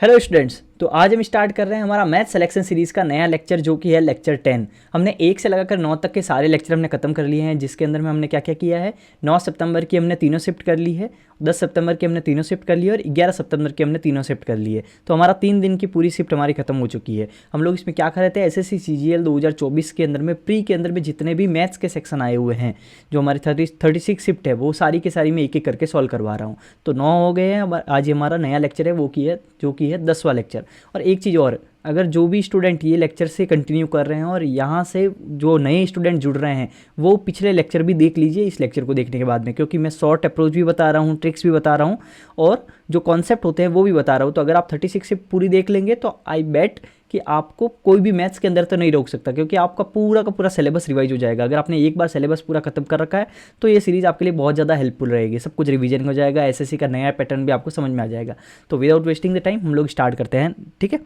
Hello students, तो आज हम स्टार्ट कर रहे हैं हमारा मैथ सिलेक्शन सीरीज़ का नया लेक्चर जो कि है लेक्चर 10। हमने 1 से लगाकर 9 तक के सारे लेक्चर हमने खत्म कर लिए हैं, जिसके अंदर में हमने क्या क्या किया है। 9 सितंबर की हमने तीनों शिफ्ट कर ली है, 10 सितंबर की हमने तीनों शिफ्ट कर ली है और 11 सितंबर की हमने तीनों शिफ्ट कर ली है। तो हमारा 3 दिन की पूरी शिफ्ट हमारी खत्म हो चुकी है। हम लोग इसमें क्या कर रहे थे, एसएससी सीजीएल 2024 के अंदर में प्री के अंदर में जितने भी मैथ्स के सेक्शन आए हुए हैं, जो हमारी 36 शिफ्ट है, वो सारी की सारी मैं एक एक करके सॉल्व करवा रहा हूँ। तो 9 हो गए हैं। आज हमारा नया लेक्चर है वो की है जो कि है 10वां लेक्चर। और एक चीज़ और, अगर जो भी स्टूडेंट ये लेक्चर से कंटिन्यू कर रहे हैं और यहाँ से जो नए स्टूडेंट जुड़ रहे हैं, वो पिछले लेक्चर भी देख लीजिए इस लेक्चर को देखने के बाद में, क्योंकि मैं शॉर्ट अप्रोच भी बता रहा हूँ, ट्रिक्स भी बता रहा हूँ और जो कॉन्सेप्ट होते हैं वो भी बता रहा हूँ। तो अगर आप 36 से पूरी देख लेंगे तो आई बेट कि आपको कोई भी मैथ्स के अंदर तो नहीं रोक सकता, क्योंकि आपका पूरा का पूरा सिलेबस रिवाइज हो जाएगा। अगर आपने एक बार सिलेबस पूरा खत्म कर रखा है तो ये सीरीज़ आपके लिए बहुत ज़्यादा हेल्पफुल रहेगी। सब कुछ रिवीजन हो जाएगा, एसएससी का नया पैटर्न भी आपको समझ में आ जाएगा। तो विदाउट वेस्टिंग द टाइम हम लोग स्टार्ट करते हैं, ठीक है।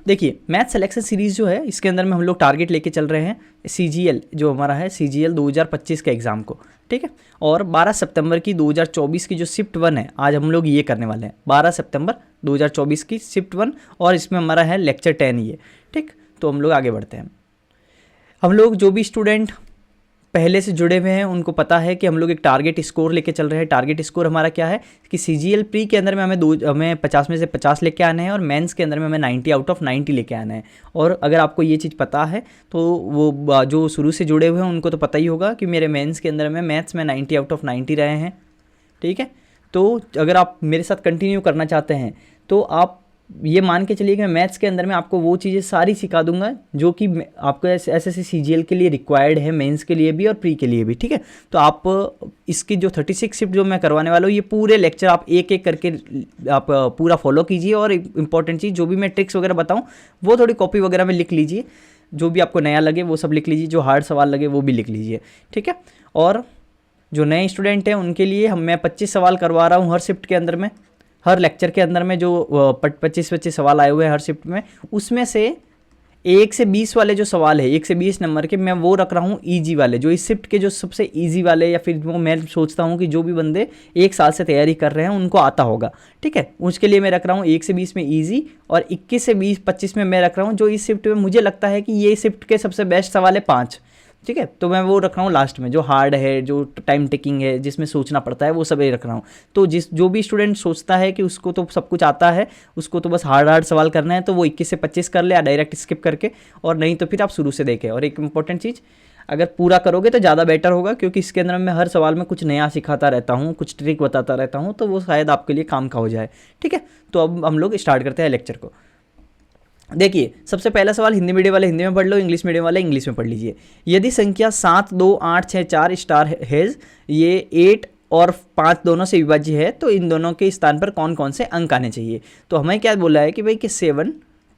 देखिए, मैथ सिलेक्शन सीरीज़ जो है इसके अंदर में हम लोग टारगेट लेके चल रहे हैं सीजीएल, जो हमारा है सीजीएल 2025 के एग्ज़ाम को, ठीक है। और 12 सितंबर की 2024 की जो शिफ्ट 1 है, आज हम लोग ये करने वाले हैं। 12 सितंबर 2024 की शिफ्ट 1 और इसमें हमारा है लेक्चर 10 ये, ठीक। तो हम लोग आगे बढ़ते हैं। हम लोग जो भी स्टूडेंट पहले से जुड़े हुए हैं उनको पता है कि हम लोग एक टारगेट स्कोर लेके चल रहे हैं। टारगेट स्कोर हमारा क्या है कि सीजीएल प्री के अंदर में हमें 50 में से 50 लेके आने हैं और मेंस के अंदर में हमें 90 आउट ऑफ 90 लेके आना है। और अगर आपको ये चीज़ पता है तो वो जो शुरू से जुड़े हुए हैं उनको तो पता ही होगा कि मेरे मेंस के अंदर में मैथ्स में 90 आउट ऑफ 90 रहे हैं, ठीक है। तो अगर आप मेरे साथ कंटिन्यू करना चाहते हैं तो आप ये मान के चलिए कि मैं मैथ्स के अंदर में आपको वो चीज़ें सारी सिखा दूंगा जो कि आपको एसएससी सीजीएल के लिए रिक्वायर्ड है, मेंस के लिए भी और प्री के लिए भी, ठीक है। तो आप इसकी जो 36 शिफ्ट जो मैं करवाने वाला हूँ, ये पूरे लेक्चर आप एक एक करके आप पूरा फॉलो कीजिए। और इंपॉर्टेंट चीज़, जो भी मैं ट्रिक्स वगैरह बताऊँ वो थोड़ी कॉपी वगैरह में लिख लीजिए। जो भी आपको नया लगे वो सब लिख लीजिए, जो हार्ड सवाल लगे वो भी लिख लीजिए, ठीक है। और जो नए स्टूडेंट हैं उनके लिए मैं 25 सवाल करवा रहा हूँ हर शिफ्ट के अंदर में, हर लेक्चर के अंदर में। जो 25 सवाल आए हुए हैं हर शिफ्ट में, उसमें से 1 से 20 वाले जो सवाल है, 1 से 20 नंबर के, मैं वो रख रहा हूँ ईजी वाले, जो इस शिफ्ट के जो सबसे ईजी वाले, या फिर वो मैं सोचता हूँ कि जो भी बंदे 1 साल से तैयारी कर रहे हैं उनको आता होगा, ठीक है। उसके लिए मैं रख रहा हूँ 1 से 20 में ईजी, और 21 से 25 में मैं रख रहा हूँ जो इस शिफ्ट में मुझे लगता है कि ये शिफ्ट के सबसे बेस्ट सवाल है 5, ठीक है। तो मैं वो रख रहा हूँ लास्ट में, जो हार्ड है, जो टाइम टेकिंग है, जिसमें सोचना पड़ता है, वो सब ये रख रहा हूँ। तो जो भी स्टूडेंट सोचता है कि उसको तो सब कुछ आता है, उसको तो बस हार्ड सवाल करना है, तो वो 21 से 25 कर ले या डायरेक्ट स्किप करके, और नहीं तो फिर आप शुरू से देखें। और एक इंपॉर्टेंट चीज़, अगर पूरा करोगे तो ज़्यादा बेटर होगा, क्योंकि इसके अंदर मैं हर सवाल में कुछ नया सिखाता रहता हूँ, कुछ ट्रिक बताता रहता हूँ, तो वो शायद आपके लिए काम का हो जाए, ठीक है। तो अब हम लोग स्टार्ट करते हैं लेक्चर को। देखिए, सबसे पहला सवाल, हिंदी मीडियम वाले हिंदी में पढ़ लो, इंग्लिश मीडियम वाले इंग्लिश में पढ़ लीजिए। यदि संख्या 7, 2, 8, 6, 4 स्टार हैज़, ये 8 और 5 दोनों से विभाज्य है, तो इन दोनों के स्थान पर कौन कौन से अंक आने चाहिए। तो हमें क्या बोला है कि भाई कि 7,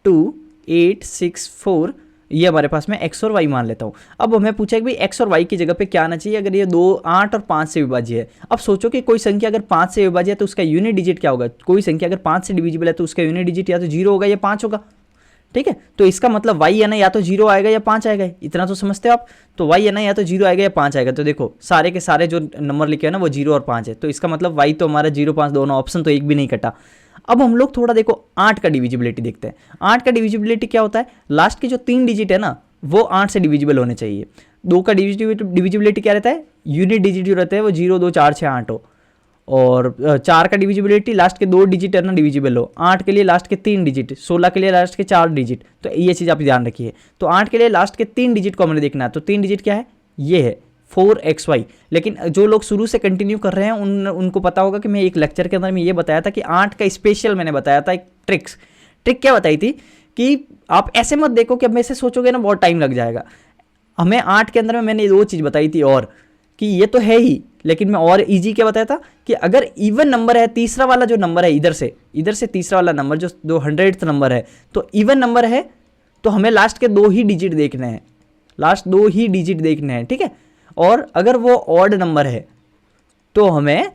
2, 8, 6, 4, ये हमारे पास में x और y मान लेता हूँ। अब हमें पूछा है कि भाई x और y की जगह पे क्या आना चाहिए अगर ये 2, 8 और 5 से विभाज्य है। अब सोचो कि कोई संख्या अगर 5 से विभाज्य है तो उसका यूनिट डिजिट क्या होगा। कोई संख्या अगर 5 से डिविजिबल है तो उसका यूनिट डिजिट या तो 0 होगा या 5 होगा, ठीक है। तो इसका मतलब y है ना, या तो 0 आएगा या 5 आएगा, इतना तो समझते हो आप। तो y है ना, या तो 0 आएगा या 5 आएगा। तो देखो सारे के सारे जो नंबर लिखे हैं ना वो 0 और 5 है, तो इसका मतलब y तो हमारा 0, 5 दोनों ऑप्शन तो एक भी नहीं कटा। अब हम लोग थोड़ा देखो 8 का डिविजिबिलिटी देखते हैं। 8 का डिविजिबिलिटी क्या होता है, लास्ट के जो 3 डिजिट है ना वो 8 से डिविजिबल होने चाहिए। 2 का डिविजिबिलिटी क्या रहता है, यूनिट डिजिट जो रहते हैं वो 0, 2, 4, 6, 8 हो। और 4 का डिविजिबिलिटी लास्ट के 2 डिजिट है ना डिविजिबल हो। 8 के लिए लास्ट के 3 डिजिट, 16 के लिए लास्ट के 4 डिजिट, तो ये चीज़ आप ध्यान रखिए। तो 8 के लिए लास्ट के 3 डिजिट को हमें देखना है, तो 3 डिजिट क्या है, ये है 4xy। लेकिन जो लोग शुरू से कंटिन्यू कर रहे हैं उनको पता होगा कि मैं एक लेक्चर के अंदर में ये बताया था कि 8 का स्पेशल मैंने बताया था एक ट्रिक क्या बताई थी कि आप ऐसे मत देखो कि अब मैं ऐसे सोचोगे ना बहुत टाइम लग जाएगा। हमें 8 के अंदर में मैंने 2 चीज़ बताई थी, और कि ये तो है ही, लेकिन मैं और इजी क्या बताया था कि अगर इवन नंबर है, तीसरा वाला जो नंबर है इधर से तीसरा वाला नंबर जो 100th नंबर है, तो इवन नंबर है तो हमें लास्ट के 2 ही डिजिट देखने हैं, लास्ट 2 ही डिजिट देखने हैं, ठीक है। और अगर वो ऑड नंबर है तो हमें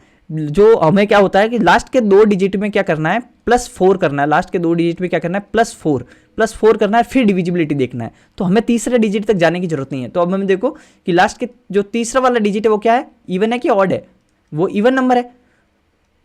क्या होता है कि लास्ट के 2 डिजिट में क्या करना है, +4 करना है। लास्ट के 2 डिजिट में क्या करना है, +4 करना है, फिर डिविजिबिलिटी देखना है। तो हमें तीसरे डिजिट तक जाने की जरूरत नहीं है। तो अब हमें देखो कि लास्ट के जो तीसरा वाला डिजिट है वो क्या है, इवन है कि ऑड है, वो इवन नंबर है।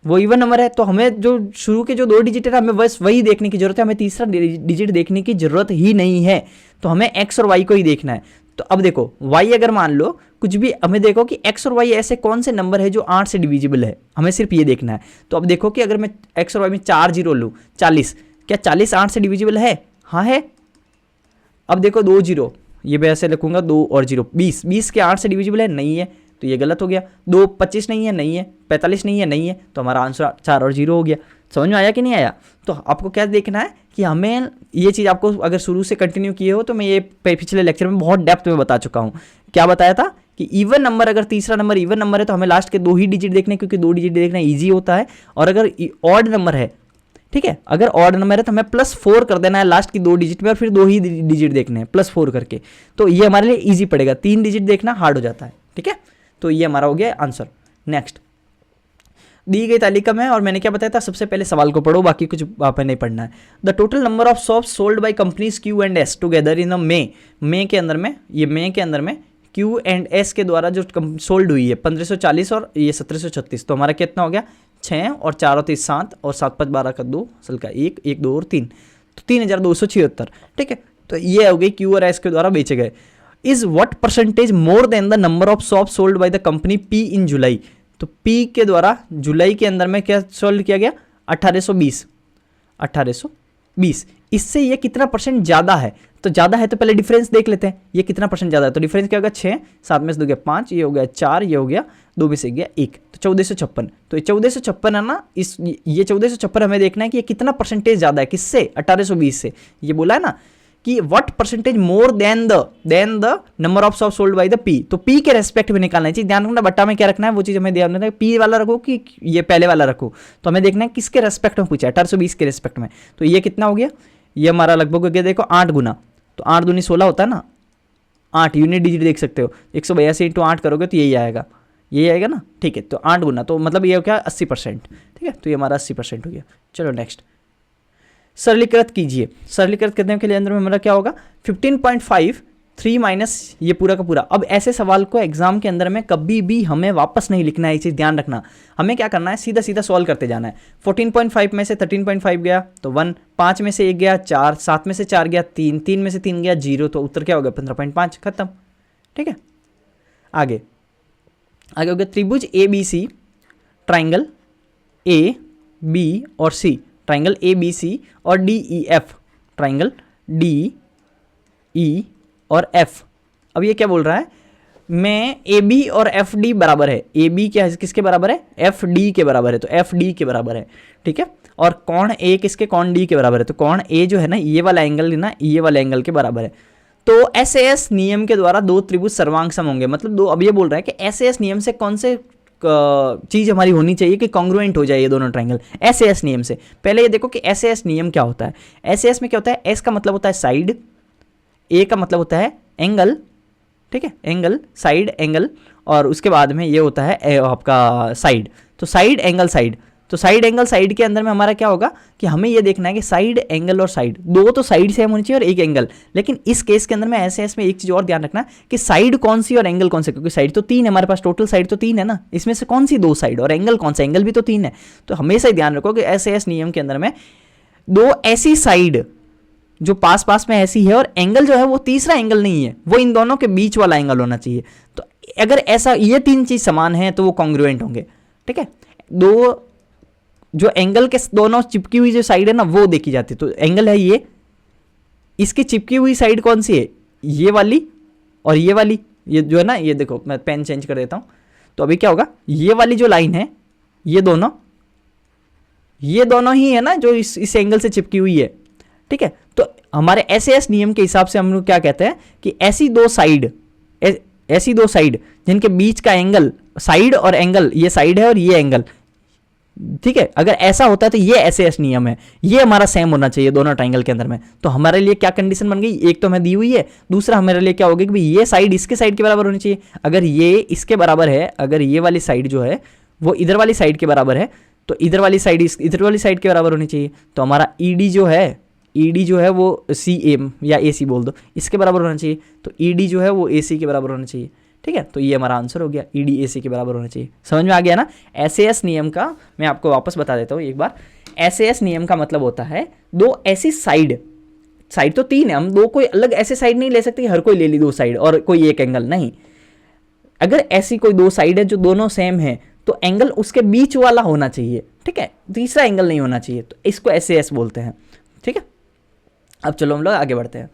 वो इवन नंबर है, तो हमें जो शुरू के जो 2 डिजिट है ना, हमें बस वही देखने की जरूरत है, हमें तीसरा डिजिट देखने की जरूरत ही नहीं है। तो हमें एक्स और वाई को ही देखना है। तो अब देखो वाई अगर मान लो कुछ भी, हमें देखो कि एक्स और वाई ऐसे कौन से नंबर है जो 8 से डिविजिबल है, हमें सिर्फ ये देखना है। तो अब देखो कि अगर मैं एक्स और वाई में 4 जीरो लूँ, 40, क्या 40 8 से डिविजिबल है? हाँ है। अब देखो 2 जीरो, ये मैं ऐसे लिखूंगा 2 और 0, 20, 20 के 8 से डिविजिबल है? नहीं है, तो ये गलत हो गया। 2 25 नहीं है? नहीं है। 45 नहीं है? नहीं है। तो हमारा आंसर 4 और 0 हो गया। समझ में आया कि नहीं आया? तो आपको क्या देखना है कि हमें ये चीज़, आपको अगर शुरू से कंटिन्यू किए हो तो मैं ये पिछले लेक्चर में बहुत डेप्थ में बता चुका हूँ। क्या बताया था कि इवन नंबर, अगर तीसरा नंबर इवन नंबर है तो हमें लास्ट के 2 ही डिजिट देखने, क्योंकि 2 डिजिट देखना ईजी होता है। और अगर ऑड नंबर है, ठीक है, अगर ऑड नंबर है तो हमें +4 कर देना है लास्ट की 2 डिजिट में, और फिर 2 ही डिजिट देखने हैं +4 करके। तो ये हमारे लिए ईजी पड़ेगा, 3 डिजिट देखना हार्ड हो जाता है। ठीक है, तो ये हमारा हो गया आंसर। नेक्स्ट, दी गई तालिका में, और मैंने क्या बताया था, सबसे पहले सवाल को पढ़ो, बाकी कुछ आप नहीं पढ़ना है। The total number of soaps sold by companies Q and S together in the May के अंदर में, ये मे के अंदर में क्यू एंड एस के द्वारा जो सोल्ड हुई है 1540 और ये 1736, तो हमारा कितना हो गया, 6 और 4 और 3 7 और 7 5 12 का 2 असल का 1 1 2 और 3, तो 3276। ठीक है, तो ये हो गई क्यू और एस के द्वारा बेचे गए। Is what percentage more than the number of shop sold by the company P in July, तो पी के द्वारा जुलाई के अंदर में क्या सोल्ड किया गया, 1820। इससे ये कितना परसेंट ज़्यादा है, तो ज़्यादा है तो पहले डिफरेंस देख लेते हैं, ये कितना परसेंट ज़्यादा है। तो डिफरेंस क्या होगा, 6, 7 में से 2 गया 5, ये हो गया 4, ये हो गया 2 में से गया 1, तो 1456। तो ये 1456 है ना, ये 1456 हमें देखना है कि ये कितना परसेंटेज ज़्यादा है, किससे, 1820 से। ये बोला है ना कि what percentage more than the number of shop sold by the P, तो पी के रेस्पेक्ट में निकालना चाहिए। ध्यान रखना बट्टा में क्या रखना है, वो चीज़ हमें ध्यान रखना है, पी वाला रखो कि ये पहले वाला रखो। तो हमें देखना है किसके रेस्पेक्ट में पूछा है, 1820 के रेस्पेक्ट में। तो ये कितना हो गया, ये हमारा लगभग हो गया, देखो 8 गुना, तो 8 दूनी 16 होता है ना, 8 यूनिट डिजिट देख सकते हो, 182 इंटू 8 करोगे तो यही आएगा, यही आएगा ना। ठीक है, तो 8 गुना, तो मतलब ये हो गया 80%। ठीक है, तो ये हमारा 80% हो गया। चलो नेक्स्ट, सरलीकृत कीजिए। सरलीकृत करने के लिए अंदर में हमारा क्या होगा, 15.5 3 माइनस ये पूरा का पूरा। अब ऐसे सवाल को एग्जाम के अंदर में कभी भी हमें वापस नहीं लिखना है, ये चीज़ ध्यान रखना। हमें क्या करना है, सीधा सीधा सॉल्व करते जाना है। 14.5 में से 13.5 गया तो 1, 5 में से 1 गया 4, 7 में से 4 गया 3, 3 में से 3 गया 0, तो उत्तर क्या हो गया 15.5, खत्म। ठीक है, आगे हो गया त्रिभुज A B C, triangle A B और C, triangle A B C और D E F, triangle D E और एफ। अब ये क्या बोल रहा है, मैं ए बी और एफ डी बराबर है, ए बी क्या है, किसके बराबर है, एफ डी के बराबर है, तो एफ डी के बराबर है। ठीक है, और कौन ए किसके, कौन डी के बराबर है, तो कौन ए जो है ना, ये वाला एंगल ना, ये वाला एंगल के बराबर है। तो एस नियम के द्वारा 2 त्रिभुज सर्वांग सम होंगे, मतलब 2, अब ये बोल रहा है कि एस नियम से कौन से चीज़ हमारी होनी चाहिए कि कॉन्ग्रुएंट हो जाए ये दोनों ट्राइंगल एस नियम से। पहले ये देखो कि एस नियम क्या होता है। एस में क्या होता है, एस का मतलब होता है साइड, ए का मतलब होता है एंगल, ठीक है, एंगल, साइड, एंगल, और उसके बाद में ये होता है आपका साइड, तो साइड एंगल साइड। तो साइड एंगल साइड के अंदर में हमारा क्या होगा कि हमें ये देखना है कि साइड एंगल और साइड, 2 तो साइड सेम होनी चाहिए और 1 एंगल। लेकिन इस केस के अंदर में एस में एक चीज़ और ध्यान रखना कि साइड कौन सी और एंगल कौन सा, क्योंकि साइड तो 3 है हमारे पास, टोटल साइड तो 3 है ना, इसमें से कौन सी 2 साइड और एंगल कौन सा, एंगल भी तो 3 है। तो हमेशा ही ध्यान रखो कि एस नियम के अंदर में 2 ऐसी साइड जो पास पास में ऐसी है और एंगल जो है वो तीसरा एंगल नहीं है, वो इन दोनों के बीच वाला एंगल होना चाहिए। तो अगर ऐसा ये 3 चीज़ समान है तो वो कॉन्ग्रुएंट होंगे। ठीक है, 2 जो एंगल के दोनों चिपकी हुई जो साइड है ना वो देखी जाती है, तो एंगल है ये, इसकी चिपकी हुई साइड कौन सी है, ये वाली और ये वाली, ये जो है ना, ये देखो मैं पेन चेंज कर देता हूँ। तो अभी क्या होगा, ये वाली जो लाइन है ये दोनों ही है ना जो इस एंगल से चिपकी हुई है। ठीक है, तो हमारे एस नियम के हिसाब से हम लोग क्या कहते हैं कि ऐसी दो साइड जिनके बीच का एंगल, साइड और एंगल, ये साइड है और ये एंगल, ठीक है, अगर ऐसा होता है तो ये एस नियम है, ये हमारा सेम होना चाहिए दोनों ट्राइंगल के अंदर में। तो हमारे लिए क्या कंडीशन बन गई, एक तो हमें दी हुई है, दूसरा हमारे लिए क्या होगा कि भाई ये साइड इसके साइड के बराबर होनी चाहिए। अगर ये इसके बराबर है, अगर ये वाली साइड जो है वो इधर वाली साइड के बराबर है, तो इधर वाली साइड इधर वाली साइड के बराबर होनी चाहिए। तो हमारा ईडी जो है वो सी एम या ए सी बोल दो, इसके बराबर होना चाहिए। तो ईडी जो है वो ए सी के बराबर होना चाहिए। ठीक है, तो ये हमारा आंसर हो गया, EDAC के बराबर होना चाहिए। समझ में आ गया ना। SAS नियम का मैं आपको वापस बता देता हूँ एक बार। SAS नियम का मतलब होता है दो ऐसी साइड तो तीन है, हम दो कोई अलग ऐसे साइड नहीं ले सकते कि हर कोई ले ली दो साइड और कोई एक एंगल नहीं। अगर ऐसी कोई दो साइड है जो दोनों सेम है तो एंगल उसके बीच वाला होना चाहिए, ठीक है, तीसरा एंगल नहीं होना चाहिए, तो इसको SAS बोलते हैं, ठीक है। अब चलो हम लोग आगे बढ़ते हैं।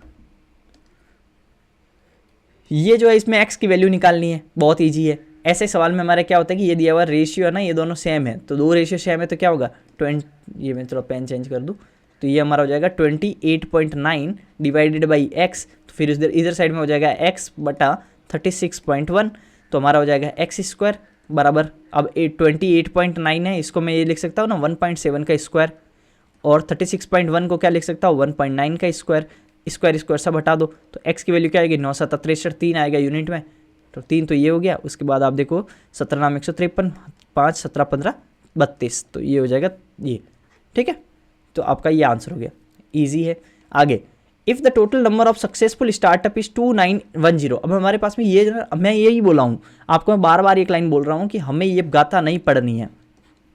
ये जो है इसमें x की वैल्यू निकालनी है, बहुत ईजी है। ऐसे सवाल में हमारे क्या होता है कि ये दिया हुआ रेशियो है ना, ये दोनों सेम है, तो दो रेशियो सेम है तो क्या होगा 20, ये मैं थोड़ा पेन चेंज कर दूँ, तो ये हमारा हो जाएगा 28.9 डिवाइडेड बाई x, तो फिर इधर साइड में हो जाएगा x बटा 36.1, तो हमारा हो जाएगा x स्क्वायर बराबर, अब 28.9 है, इसको मैं ये लिख सकता हूँ ना 1.7 का स्क्वायर, और 36.1 को क्या लिख सकता हूँ 1.9 का स्क्वायर, स्क्वायर सब हटा दो, तो x की वैल्यू क्या आएगी 9 7 63, 3 आएगा यूनिट में, तो 3 तो ये हो गया। उसके बाद आप देखो 17 नाम 153, 5 17 15 32, तो ये हो जाएगा ये, ठीक है। तो आपका ये आंसर हो गया, ईजी है। आगे, if the total number of successful startup is 2910, अब हमारे पास में ये मैं यही बोला हूँ आपको, मैं बार बार एक लाइन बोल रहा हूँ कि हमें ये गाथा नहीं पढ़नी है,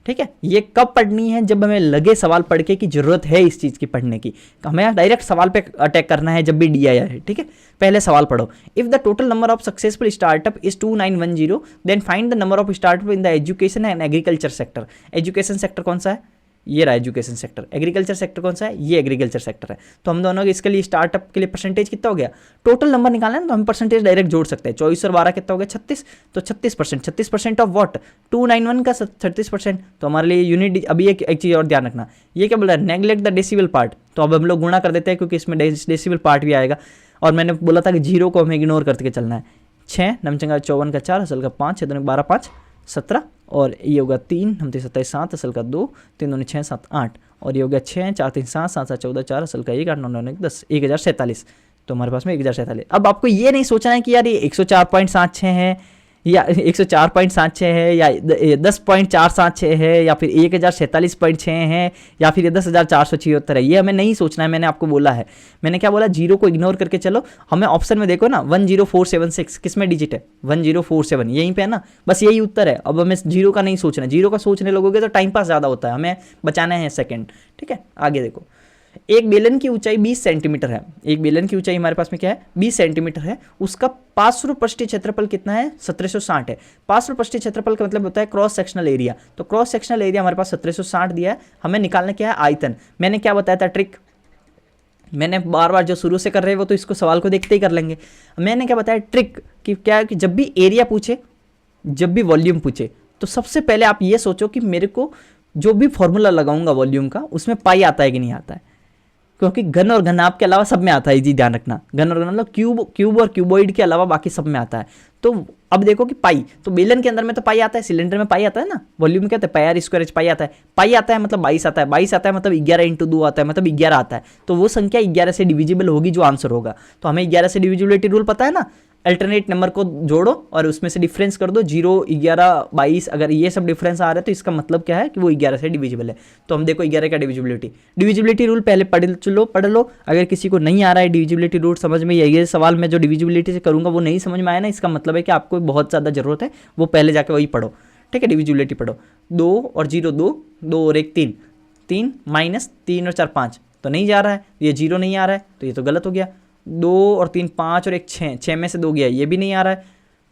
ठीक है। ये कब पढ़नी है, जब हमें लगे सवाल पढ़ के कि जरूरत है इस चीज़ की पढ़ने की, हमें डायरेक्ट सवाल पे अटैक करना है जब भी डी आया है, ठीक है। पहले सवाल पढ़ो, if the total number of successful startup is 2910 then find the number of startup in the education and agriculture sector. Education sector कौन सा है, ये रहा एजुकेशन सेक्टर। एग्रीकल्चर सेक्टर कौन सा है, ये एग्रीकल्चर सेक्टर है। तो हम दोनों इसके लिए स्टार्टअप के लिए परसेंटेज कितना हो गया, टोटल नंबर निकालना है तो हम परसेंटेज डायरेक्ट जोड़ सकते हैं। 24 और 12 कितना हो गया 36, तो 36%, 36% ऑफ व्हाट 291 का 36%, तो हमारे लिए यूनिट। अभी एक चीज़ और ध्यान रखना, ये क्या बोला है नेग्लेक्ट द डेसिबल पार्ट, तो अब हम लोग गुणा कर देते हैं क्योंकि इसमें डेसिबल पार्ट भी आएगा, और मैंने बोला था कि जीरो को हमें इग्नोर करके चलना है। 6 नमचंगा 54 का 4 असल का 5 6 12 5 17, और ये होगा 3 हम 27 7 असल का 2 3 2 6 7 8, और ये हो गया 6 4 3 7 7 7 14 4 असल का 1 8 9 9 1 10 1047, तो हमारे पास में 1047। अब आपको ये नहीं सोचना है कि यार ये 104.76 है या 104.76 है या 10.476 है या फिर 1046.6 है या फिर ये 10,476 है, ये हमें नहीं सोचना है। मैंने आपको बोला है, मैंने क्या बोला, जीरो को इग्नोर करके चलो। हमें ऑप्शन में देखो ना 10476 किस में डिजिट है 1047, यहीं पे है ना, बस यही उत्तर है। अब हमें जीरो का नहीं सोचना, जीरो का सोचने लगोगे तो टाइम पास ज़्यादा होता है, हमें बचाना है सेकेंड, ठीक है। आगे देखो, एक बेलन की ऊंचाई 20 सेंटीमीटर है, एक बेलन की ऊंचाई हमारे पास में क्या है 20 सेंटीमीटर है, उसका पार्श्वपृष्ठीय क्षेत्रफल कितना है 1760 है। पार्श्वपृष्ठीय क्षेत्रफल का मतलब होता है क्रॉस सेक्शनल एरिया, तो क्रॉस सेक्शनल एरिया हमारे पास 1760 दिया है, हमें निकालना क्या है आयतन। मैंने क्या बताया था ट्रिक, मैंने बार बार जो शुरू से कर रहे हैं वो तो इसको सवाल को देखते ही कर लेंगे। मैंने क्या बताया ट्रिक कि क्या कि जब भी एरिया पूछे, जब भी वॉल्यूम पूछे, तो सबसे पहले आप ये सोचो कि मेरे को जो भी फॉर्मूला लगाऊंगा वॉल्यूम का उसमें पाई आता है कि नहीं आता है, क्योंकि घन और घनाभ के अलावा सब में आता है, जी ध्यान रखना, घन और घन मतलब क्यूब और क्यूबॉइड के अलावा बाकी सब में आता है। तो अब देखो कि पाई, तो बेलन के अंदर में तो पाई आता है, सिलेंडर में पाई आता है ना, वॉल्यूम क्या होता है पाई आर स्क्वायर एच, पाई आता है, पाई आता है मतलब 22 आता है, 22 आता है मतलब 11 × 2 आता है मतलब 11 आता है, तो वो संख्या 11 से डिविजिबल होगी जो आंसर होगा। तो हमें 11 से डिविजिबिलिटी रूल पता है ना, अल्टरनेट नंबर को जोड़ो और उसमें से डिफरेंस कर दो, 0 11 22, अगर ये सब डिफरेंस आ रहा है तो इसका मतलब क्या है कि वो 11 से डिविजिबल है। तो हम देखो 11 का डिविजिबिलिटी रूल पहले पढ़ लो। अगर किसी को नहीं आ रहा है डिविजिबिलिटी रूल समझ में, ये सवाल मैं जो डिविजिबिलिटी से करूँगा वो नहीं समझ में आया ना, इसका मतलब है कि आपको बहुत ज़्यादा जरूरत है, वो पहले जाके वही पढ़ो, ठीक है। डिविजिबिलिटी पढ़ो, 2 और 0 2, 2 और 1 3, 3 माइनस 3 और 4 5, तो नहीं जा रहा है, ये 0 नहीं आ रहा है तो ये तो गलत हो गया। 2 और 3 5 और 1 6, 6 में से 2 गया, ये भी नहीं आ रहा है।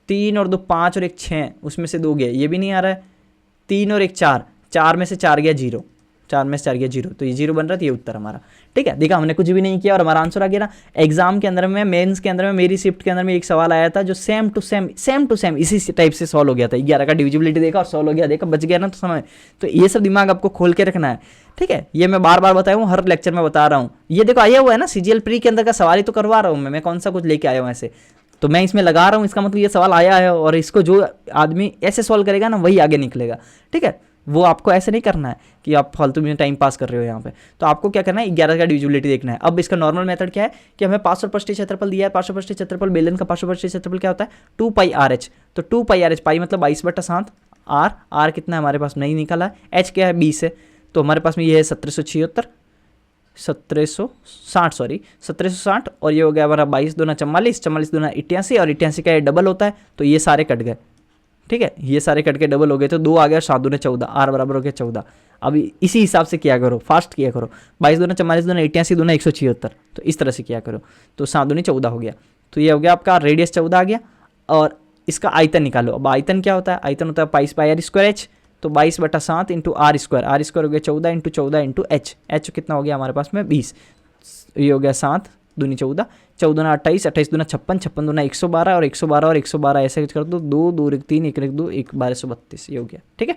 3 और 2 5 और 1 6, उसमें से 2 गया, ये भी नहीं आ रहा है। 3 और 1 4, 4 में से 4 गया 0, 4 में से 4 गया 0, तो ये 0 बन रहा था, ये उत्तर हमारा, ठीक है। देखा हमने कुछ भी नहीं किया और हमारा आंसर आ गया ना। एग्जाम के अंदर में, मेंस के अंदर में, मेरी शिफ्ट के अंदर में एक सवाल आया था जो सेम टू सेम इसी टाइप से सॉल्व हो गया था। 11 का डिविजिबिलिटी देखा और सॉल्व हो गया, देखा बच गया ना तो समय। तो ये सब दिमाग आपको खोल के रखना है, ठीक है। ये मैं बार बार बताया हूँ, हर लेक्चर में बता रहा हूँ। ये देखो आया हुआ है ना CGL प्री के अंदर का सवाल ही तो करवा रहा हूँ मैं कौन सा कुछ लेके आया हूँ ऐसे, तो मैं इसमें लगा रहा हूँ, इसका मतलब ये सवाल आया है और इसको जो आदमी ऐसे सॉल्व करेगा ना वही आगे निकलेगा, ठीक है। वो आपको ऐसे नहीं करना है कि आप फालतू में टाइम पास कर रहे हो यहाँ पे। तो आपको क्या करना है 11 का डिविजिबिलिटी देखना है। अब इसका नॉर्मल मेथड क्या है कि हमें पार्श्वपृष्ठीय क्षेत्रफल दिया है, पार्श्वपृष्ठीय क्षेत्रफल बेलन का पार्श्वपृष्ठीय क्षेत्रफल क्या होता है 2 पाई RH, तो 2 पाई RH, पाई मतलब 22/7, R कितना है हमारे पास नहीं निकला है, H क्या है 20 है, तो हमारे पास में ये है 1776, 1760 सॉरी 1760, और ये हो गया हमारा 22 दूना 44, 44 दूना 88, और 88 का ये डबल होता है तो ये सारे कट गए, ठीक है, ये सारे कट के डबल हो गए तो 2 आ गया, 7 दूना 14, आर बराबर हो गया 14। अब इसी हिसाब से किया करो, फास्ट किया करो, 22 दूना 44 दूना 88 दूना 176, तो इस तरह से किया करो, तो 7 दूनी 14 हो गया। तो ये हो गया आपका रेडियस 14 आ गया, और इसका आयतन निकालो। अब आयतन क्या होता है, आयतन होता है pi by r square h, तो 22/7 इंटू आर स्क्वायर हो गया 14 इंटू 14 इंटू एच कितना हो गया हमारे पास में 20, ये हो गया 7 दूनी 14, 14 दूना 28, 28 दूना 56, 56 दूना 112, और 112 और 112 ऐसे कर दो, 2 2 1 3 1 1 2 1 1232, ये हो गया, ठीक है,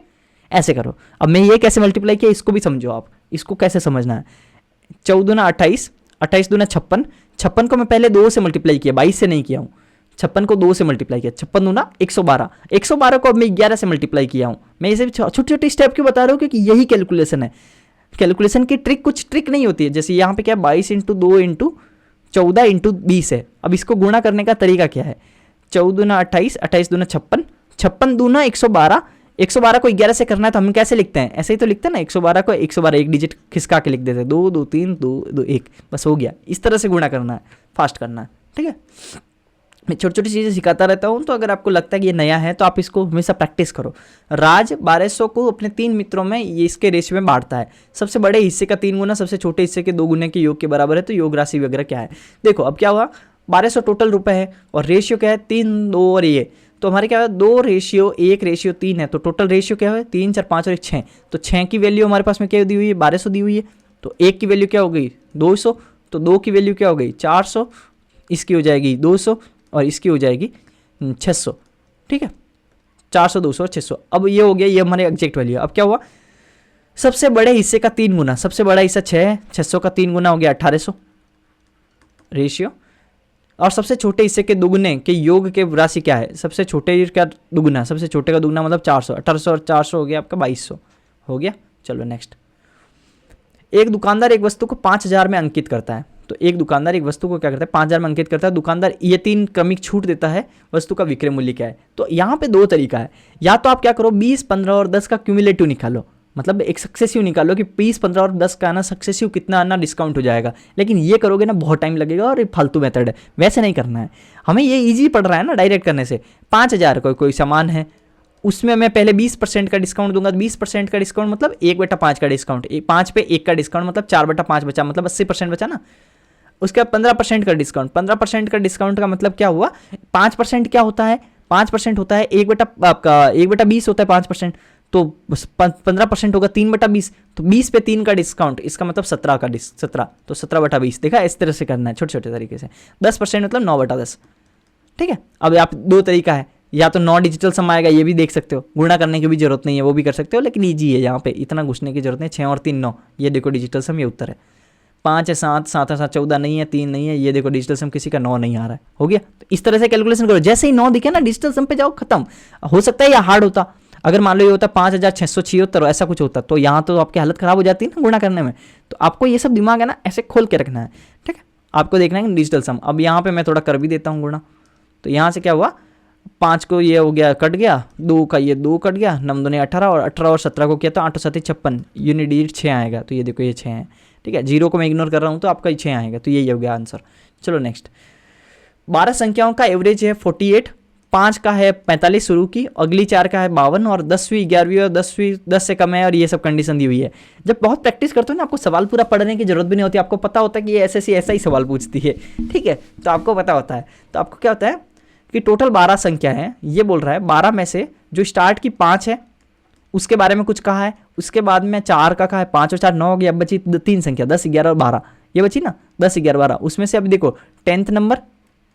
ऐसे करो। अब मैं ये कैसे मल्टीप्लाई किया इसको भी समझो आप, इसको कैसे समझना है। 14 दूना 28, 28 दूना 56, 56 को मैं पहले 2 से मल्टीप्लाई किया, 22 से नहीं किया हूँ, 56 को 2 से मल्टीप्लाई किया, 56 दूना 112, 112 को अब मैं 11 से मल्टीप्लाई किया हूँ। मैं इसे छोटी छोटी स्टेप क्यों बता रहा हूँ, क्योंकि यही कैलकुलेशन है। कैलकुलेशन की ट्रिक कुछ ट्रिक नहीं होती है, जैसे यहाँ पे क्या 22 इंटू 2 इंटू 14 इंटू 20 है। अब इसको गुणा करने का तरीका क्या है, 14 दूना 28, 28 दूना 56, 56 दूना 112, 112 को 11 से करना है तो हम कैसे लिखते हैं, ऐसे ही तो लिखते हैं ना, 112 को 112 एक डिजिट खिसका के लिख देते हैं, 2 2 3 2 2 1, बस हो गया। इस तरह से गुणा करना है, फास्ट करना है, ठीक है। मैं छोटी छोटी चीज़ें सिखाता रहता हूँ, तो अगर आपको लगता है कि ये नया है तो आप इसको हमेशा प्रैक्टिस करो। राज 1200 को अपने 3 मित्रों में ये इसके रेशियो में बांटता है, सबसे बड़े हिस्से का 3 गुना सबसे छोटे हिस्से के 2 गुने के योग के बराबर है, तो योग राशि वगैरह क्या है। देखो अब क्या हुआ, 1200 टोटल रुपए है और रेशियो क्या है 3 2 और ये, तो हमारे क्या है 2 रेशियो 1 रेशियो 3 है, तो टोटल रेशियो क्या है 3 4 5 और 1 6, तो 6 की वैल्यू हमारे पास में क्या दी हुई है 1200 दी हुई है, तो 1 की वैल्यू क्या हो गई 200, तो 2 की वैल्यू क्या हो गई 400, इसकी हो जाएगी 200 और इसकी हो जाएगी 600, ठीक है, 400 200 और 600। अब ये हो गया, ये हमारे एग्जैक्ट वैल्यू है। अब क्या हुआ, सबसे बड़े हिस्से का 3 गुना, सबसे बड़ा हिस्सा 6 है, 600 का 3 गुना हो गया 1800 रेशियो, और सबसे छोटे हिस्से के दुगुने के योग के राशि क्या है, सबसे छोटे का दुगुना, सबसे छोटे का दुगुना मतलब 400, 1800 और 400 हो गया आपका 2200 हो गया। चलो नेक्स्ट, एक दुकानदार एक वस्तु को 5000 में अंकित करता है, तो एक दुकानदार एक वस्तु को क्या करता है 5000 में अंकित करता है, दुकानदार ये 3 क्रमिक छूट देता है, वस्तु का विक्रय मूल्य क्या है। तो यहाँ पे 2 तरीका है, या तो आप क्या करो 20 15 और 10 का क्यूमुलेटिव निकालो, मतलब एक सक्सेसिव निकालो कि 20 15 और 10 का ना सक्सेसिव कितना आना डिस्काउंट हो जाएगा, लेकिन ये करोगे ना बहुत टाइम लगेगा और ये फालतू मेथड है, वैसे नहीं करना है। हमें ये ईजी पड़ रहा है ना डायरेक्ट करने से। 5000 कोई सामान है, उसमें मैं पहले 20% का डिस्काउंट दूंगा, 20% का डिस्काउंट मतलब 1/5 का डिस्काउंट, 5 पे 1 का डिस्काउंट मतलब 4/5 बचा, मतलब 80% बचा ना। उसके बाद 15% का डिस्काउंट, 15% का डिस्काउंट का मतलब क्या हुआ, 5% क्या होता है 5% होता है 1/20 होता है 5%, तो 15% होगा 3/20, तो 20 पे 3 का डिस्काउंट, इसका मतलब 17 तो 17/20। देखा, इस तरह से करना है छोटे छोटे तरीके से। 10% मतलब 9/10, ठीक है। अब आप 2 तरीका है, या तो 9 डिजिटल सम आएगा, ये भी देख सकते हो, गुणा करने की भी जरूरत नहीं है, वो भी कर सकते हो, लेकिन ईजी है, यहाँ पे इतना घुसने की जरूरत नहीं। 6 और 3 9, ये देखो डिजिटल सम, ये उत्तर है। 5 है 7, 7 है 7 14 नहीं है, 3 नहीं है, ये देखो डिजिटल सम किसी का 9 नहीं आ रहा है, हो गया। तो इस तरह से कैलकुलेशन करो, जैसे ही 9 दिखे ना डिजिटल सम पे जाओ, खत्म। हो सकता है या हार्ड होता, अगर मान लो ये होता 5676 ऐसा कुछ होता, तो यहाँ तो आपकी हालत खराब हो जाती है ना गुणा करने में। तो आपको ये सब दिमाग है ना ऐसे खोल के रखना है, ठीक है। आपको देखना है डिजिटल सम। अब यहाँ पे मैं थोड़ा कर भी देता हूँ गुणा, तो यहाँ से क्या हुआ 5 को ये हो गया कट गया, 2 का ये 2 कट गया, 9 दूने 18 और 18 और 17 को किया तो 8 7 56, यूनिट डिजिट 6 आएगा, तो ये देखो ये 6 है, ठीक है। 0 को मैं इग्नोर कर रहा हूँ तो आपका 6 आएगा, तो यही हो गया आंसर। चलो नेक्स्ट, 12 संख्याओं का एवरेज है 48, 5 का है 45 शुरू की, अगली 4 का है 52 और 10वीं 11वीं और 10वीं 10 से कम है, और ये सब कंडीशन दी हुई है। जब बहुत प्रैक्टिस करते हो ना, आपको सवाल पूरा पढ़ने की जरूरत भी नहीं होती, आपको पता होता है कि ये एसएससी ऐसा ही सवाल पूछती है, ठीक है, तो आपको पता होता है। तो आपको क्या होता है कि टोटल 12 संख्या है, ये बोल रहा है 12 में से जो स्टार्ट की 5 है उसके बारे में कुछ कहा है, उसके बाद में 4 का कहा है, 5 और 4 9 हो गया, अब बची 3 संख्या 10 11 और 12, ये बची ना 10 11 12, उसमें से अब देखो 10th नंबर,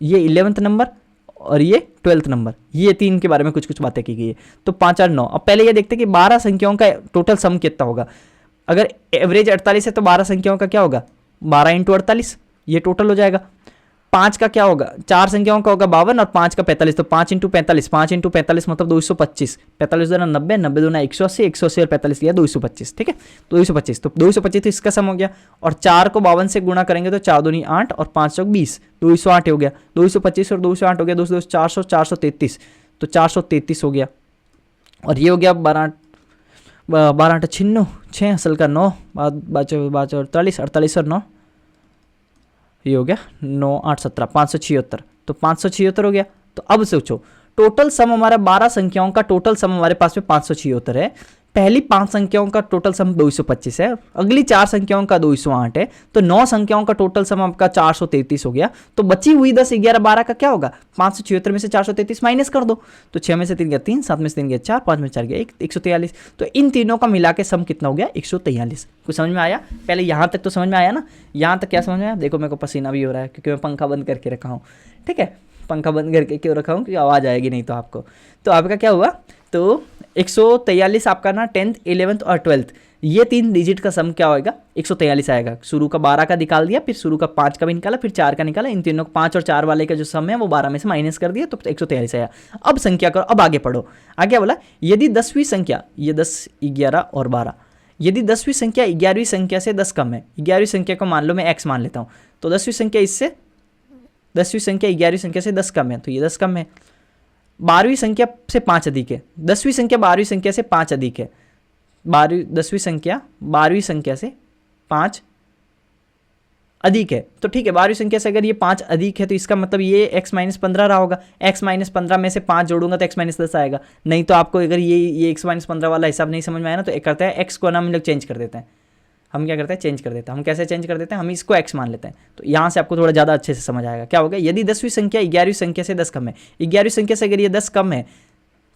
ये 11th नंबर और ये 12th नंबर, ये 3 के बारे में कुछ कुछ बातें की गई है। तो 5 और 9, अब पहले ये देखते हैं कि 12 संख्याओं का टोटल सम कितना होगा। अगर एवरेज 48 है तो 12 संख्याओं का क्या होगा 12 × 48, ये टोटल हो जाएगा। 5 का क्या होगा, 4 संख्याओं का होगा 52 और 5 का 45, तो 5 × 45, 5 × 45 मतलब 225, 45 दूना 90, 90 दूना 180, 180 और 45 लिया 225, ठीक है, 225, तो 225 तो इसका सम हो गया। और 4 को 52 से गुणा करेंगे तो 4 दूनी 8 और 5 चौक 20, 208 हो गया, 225 और 208 हो गया 200 400 433, तो 433 हो गया। और ये हो गया 12 8 96, 6 असल का 9, 5 48, 48 और 9 ये हो गया 9 8 17, 576, तो 576 हो गया। तो अब सोचो टोटल सम हमारा 12 संख्याओं का टोटल सम हमारे पास में 576 है। पहली 5 संख्याओं का टोटल सम 225 है, अगली 4 संख्याओं का 208 है, तो 9 संख्याओं का टोटल सम आपका 433 हो गया। तो बची हुई 10 11 12 का क्या होगा, 576 में से 433 माइनस कर दो, तो 6 में से 3 गया 3, 7 में से 3 गया 4, 5 में 4 गया 1, 143। तो इन तीनों का मिला के सम कितना हो गया, 143। कुछ समझ में आया? पहले यहाँ तक तो समझ में आया ना, यहाँ तक क्या समझ में आया? देखो मेरे को पसीना भी हो रहा है क्योंकि मैं पंखा बंद करके रखा हूँ, ठीक है। पंखा बंद करके क्यों रखा हूँ, क्योंकि आवाज़ आएगी नहीं तो आपको। तो आपका क्या हुआ, तो 143 आपका ना 10th 11th और 12th ये 3 डिजिट का सम क्या होगा, 143 आएगा। शुरू का 12 का निकाल दिया, फिर शुरू का 5 का भी निकाला, फिर 4 का निकाला, इन तीनों को 5 और 4 वाले का जो सम है वो 12 में से माइनस कर दिया, तो 143 आया। अब संख्या करो, अब आगे पढ़ो। आगे बोला यदि 10वीं संख्या, ये 10 11 और 12, यदि 10वीं संख्या 11वीं संख्या से 10 कम है, 11वीं संख्या को मान लो मैं x मान लेता हूँ, तो 10वीं संख्या इससे 10वीं संख्या 11वीं संख्या से 10 कम है, तो ये 10 कम है। 12वीं संख्या से 5 अधिक है, 10वीं संख्या 12वीं संख्या से 5 अधिक है, 10वीं संख्या 12वीं संख्या से 5 अधिक है, तो ठीक है। 12वीं संख्या से अगर ये 5 अधिक है तो इसका मतलब ये x माइनस 15 रहा होगा। x माइनस 15 में से 5 जोड़ूंगा तो x माइनस 10 आएगा। नहीं तो आपको अगर ये x माइनस 15 वाला हिसाब नहीं समझ में आया ना, तो एक करते हैं x को ना हम लोग चेंज कर देते हैं। हम क्या करते हैं, चेंज कर देते हैं। हम कैसे चेंज कर देते हैं, हम इसको x मान लेते हैं, तो यहाँ से आपको थोड़ा ज़्यादा अच्छे से समझ आएगा। क्या होगा, यदि 10वीं संख्या 11वीं संख्या से 10 कम है, 11वीं संख्या से अगर ये 10 कम है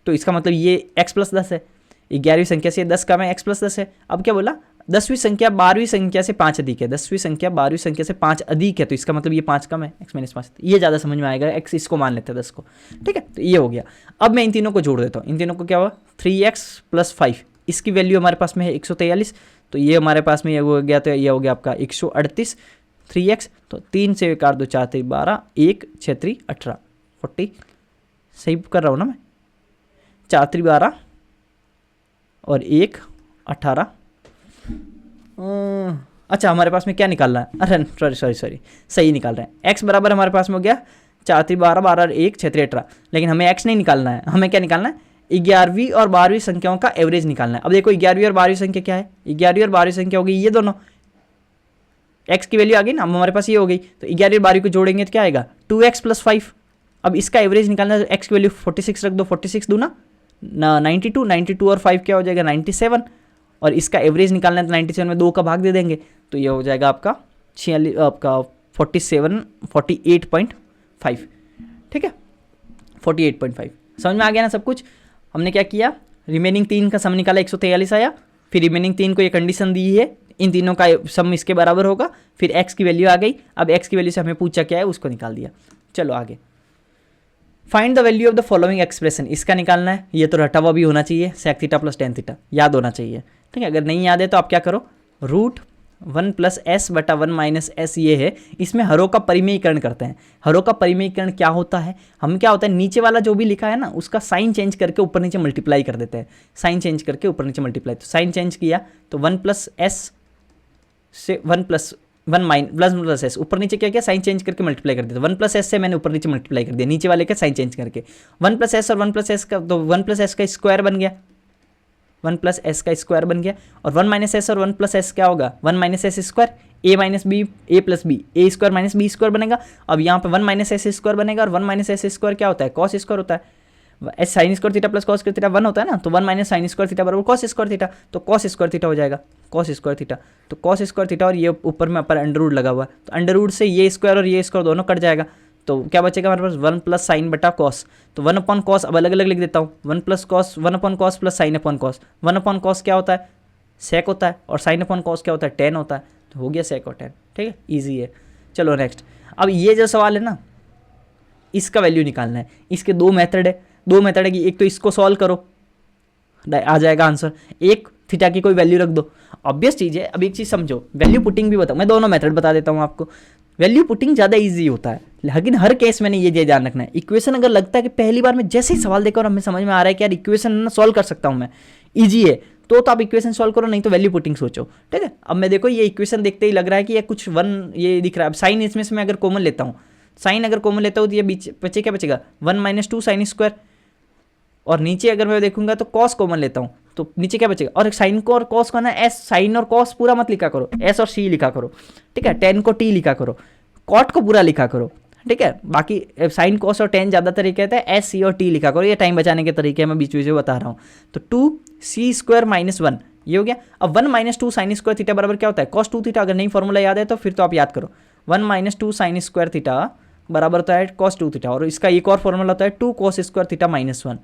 तो इसका मतलब ये x प्लस 10 है। 11वीं संख्या से 10 कम है, x प्लस 10 है। अब क्या बोला, 10वीं संख्या 12वीं संख्या से 5 अधिक है, 10वीं संख्या 12वीं संख्या से 5 अधिक है, तो इसका मतलब ये 5 कम है, x माइनस 5। ये ज़्यादा समझ में आएगा, x इसको मान लेते हैं 10 को, ठीक है। तो ये हो गया। अब मैं इन तीनों को जोड़ देता हूँ। इन तीनों को क्या हुआ, 3x प्लस 5, इसकी वैल्यू हमारे पास में है 143, तो ये हमारे पास में ये हो गया, तो ये हो गया आपका 138। 3x तो 3 से 4 2 4 3 12, 1 6 3 18 40, सही कर रहा हूँ ना मैं, 4 3 12 और 1 18। अच्छा हमारे पास में क्या निकालना है, अरे सॉरी सही निकाल रहे हैं। x बराबर हमारे पास में हो गया 4 3 12 12 और 1 6 3 18, लेकिन हमें x नहीं निकालना है, हमें क्या निकालना है, 11वीं और 12वीं संख्याओं का एवरेज निकालना है। अब देखो 11वीं और 12वीं संख्या क्या है, 11वीं और 12वीं संख्या हो गई ये दोनों, x की वैल्यू आ गई ना, अब हमारे पास ये हो गई, तो 11वीं और 12वीं को जोड़ेंगे तो क्या आएगा, 2x प्लस 5। अब इसका एवरेज निकालना है, तो x की वैल्यू 46 रख दो, 46 दूना 92, 92 और 5 क्या हो जाएगा 97, और इसका एवरेज निकालना है तो 97 में 2 का भाग दे देंगे, तो ये हो जाएगा आपका 46, आपका 48.5, ठीक है 48.5। समझ में आ गया ना सब कुछ। हमने क्या किया, रिमेनिंग 3 का सम निकाला, 143 आया, फिर रिमेनिंग 3 को ये कंडीशन दी है, इन तीनों का सम इसके बराबर होगा, फिर x की वैल्यू आ गई। अब x की वैल्यू से हमें पूछा क्या है, उसको निकाल दिया। चलो आगे, find the value of the following expression, इसका निकालना है। ये तो रटा हुआ भी होना चाहिए, sec theta plus tan theta याद होना चाहिए, ठीक है। अगर नहीं याद है तो आप क्या करो, रूट 1 प्लस एस बटा 1 माइनस एस ये है, इसमें हरों का परिमेयीकरण करते हैं। हरों का परिमेयीकरण क्या होता है, हम क्या होता है, नीचे वाला जो भी लिखा है ना उसका साइन चेंज करके ऊपर नीचे मल्टीप्लाई कर देते हैं, साइन चेंज करके ऊपर नीचे मल्टीप्लाई। तो साइन चेंज किया तो 1 प्लस एस से 1 प्लस 1 प्लस एस, ऊपर नीचे क्या किया, साइन चेंज करके मल्टीप्लाई कर दिया। 1 प्लस एस से मैंने ऊपर नीचे मल्टीप्लाई कर दिया, नीचे वाले का साइन चेंज करके। 1 प्लस एस और 1 प्लस एस का, तो 1 प्लस एस का स्क्वायर बन गया, 1 प्लस एस का स्क्वायर बन गया, और 1 माइनस एस और 1 प्लस एस क्या होगा, 1 माइनस एस स्क्वायर, ए माइनस बी, ए प्लस बी, ए स्क्वायर माइनस बी स्क्वायर बनेगा। अब यहाँ पे 1 माइनस एस स्क्वायर बनेगा, और 1 माइनस एस स्क्वायर क्या होता है, कॉस स्क्वायर होता है। S sine square theta plus cos square theta 1 होता है ना, तो 1 माइनस साइन स्क्वायर थीटा बराबर कॉस स्क्वायर थीटा, तो कॉस स्क्वायर थीटा हो जाएगा, कॉस स्क्वायर थीटा। तो कॉस स्क्वायर थीटा, और ये ऊपर में अपर अंडर रूट लगा हुआ है, तो अंडर रूट से ये स्क्वायर और ये स्क्वायर दोनों कट जाएगा, तो क्या बचेगा हमारे पास 1 प्लस साइन बटा कॉस। तो 1 अपॉन कॉस अब अलग अलग लिख देता हूँ, 1 plus cos, 1 upon cos plus sine upon cos. 1 upon cos क्या होता है, सेक होता है, और साइन अपॉन कॉस क्या होता है, टेन होता है, तो हो गया सेक और टेन, ठीक है, ईजी है। चलो नेक्स्ट, अब ये जो सवाल है ना इसका वैल्यू निकालना है। इसके दो मेथड है, कि एक तो इसको सॉल्व करो, आ जाएगा आंसर, एक थीटा की कोई वैल्यू रख दो, ऑब्वियस चीज़ है। अब एक चीज़ समझो, वैल्यू पुटिंग भी बताऊँ, मैं दोनों मेथड बता देता हूँ आपको। वैल्यू पुटिंग ज़्यादा इजी होता है, लेकिन हर केस मैंने ये ध्यान रखना है, इक्वेशन अगर लगता है कि पहली बार में जैसे ही सवाल देखकर हमें समझ में आ रहा है कि यार इक्वेशन ना सॉल्व कर सकता हूँ मैं, ईजी है, तो आप इक्वेशन सॉल्व करो, नहीं तो वैल्यू पुटिंग सोचो, ठीक है। अब मैं देखो ये इक्वेशन देखते ही लग रहा है कि ये कुछ 1 ये दिख रहा है। अब साइन इसमें से मैं अगर कॉमन लेता हूँ, साइन अगर कॉमन लेता हूँ तो ये बीच क्या बचेगा, 1 माइनस 2 साइन स्क्वायर, और नीचे अगर मैं देखूंगा तो कॉस कॉमन लेता हूँ तो नीचे क्या बचेगा, और साइन को और कॉस को ना एस, साइन और कॉस पूरा मत लिखा करो, एस और सी लिखा करो, ठीक है। टेन को टी लिखा करो, कॉट को पूरा लिखा करो, ठीक है। बाकी साइन कॉस और टेन ज़्यादा तरीके थे, एस सी और टी लिखा करो, ये टाइम बचाने के तरीके मैं बीच बीच में बता रहा हूँ। तो 2c² - 1 ये हो गया। अब 1 - 2 साइन स्क्वायर थीटा बराबर क्या होता है, कॉस 2 थीटा। अगर नहीं फॉर्मूला याद है तो फिर तो आप याद करो, 1 - 2 साइन स्क्वायर थीटा बराबर होता है कॉस 2 थीटा। और इसका एक और फॉर्मूला होता है 2 कॉस स्क्वायर थीटा -1,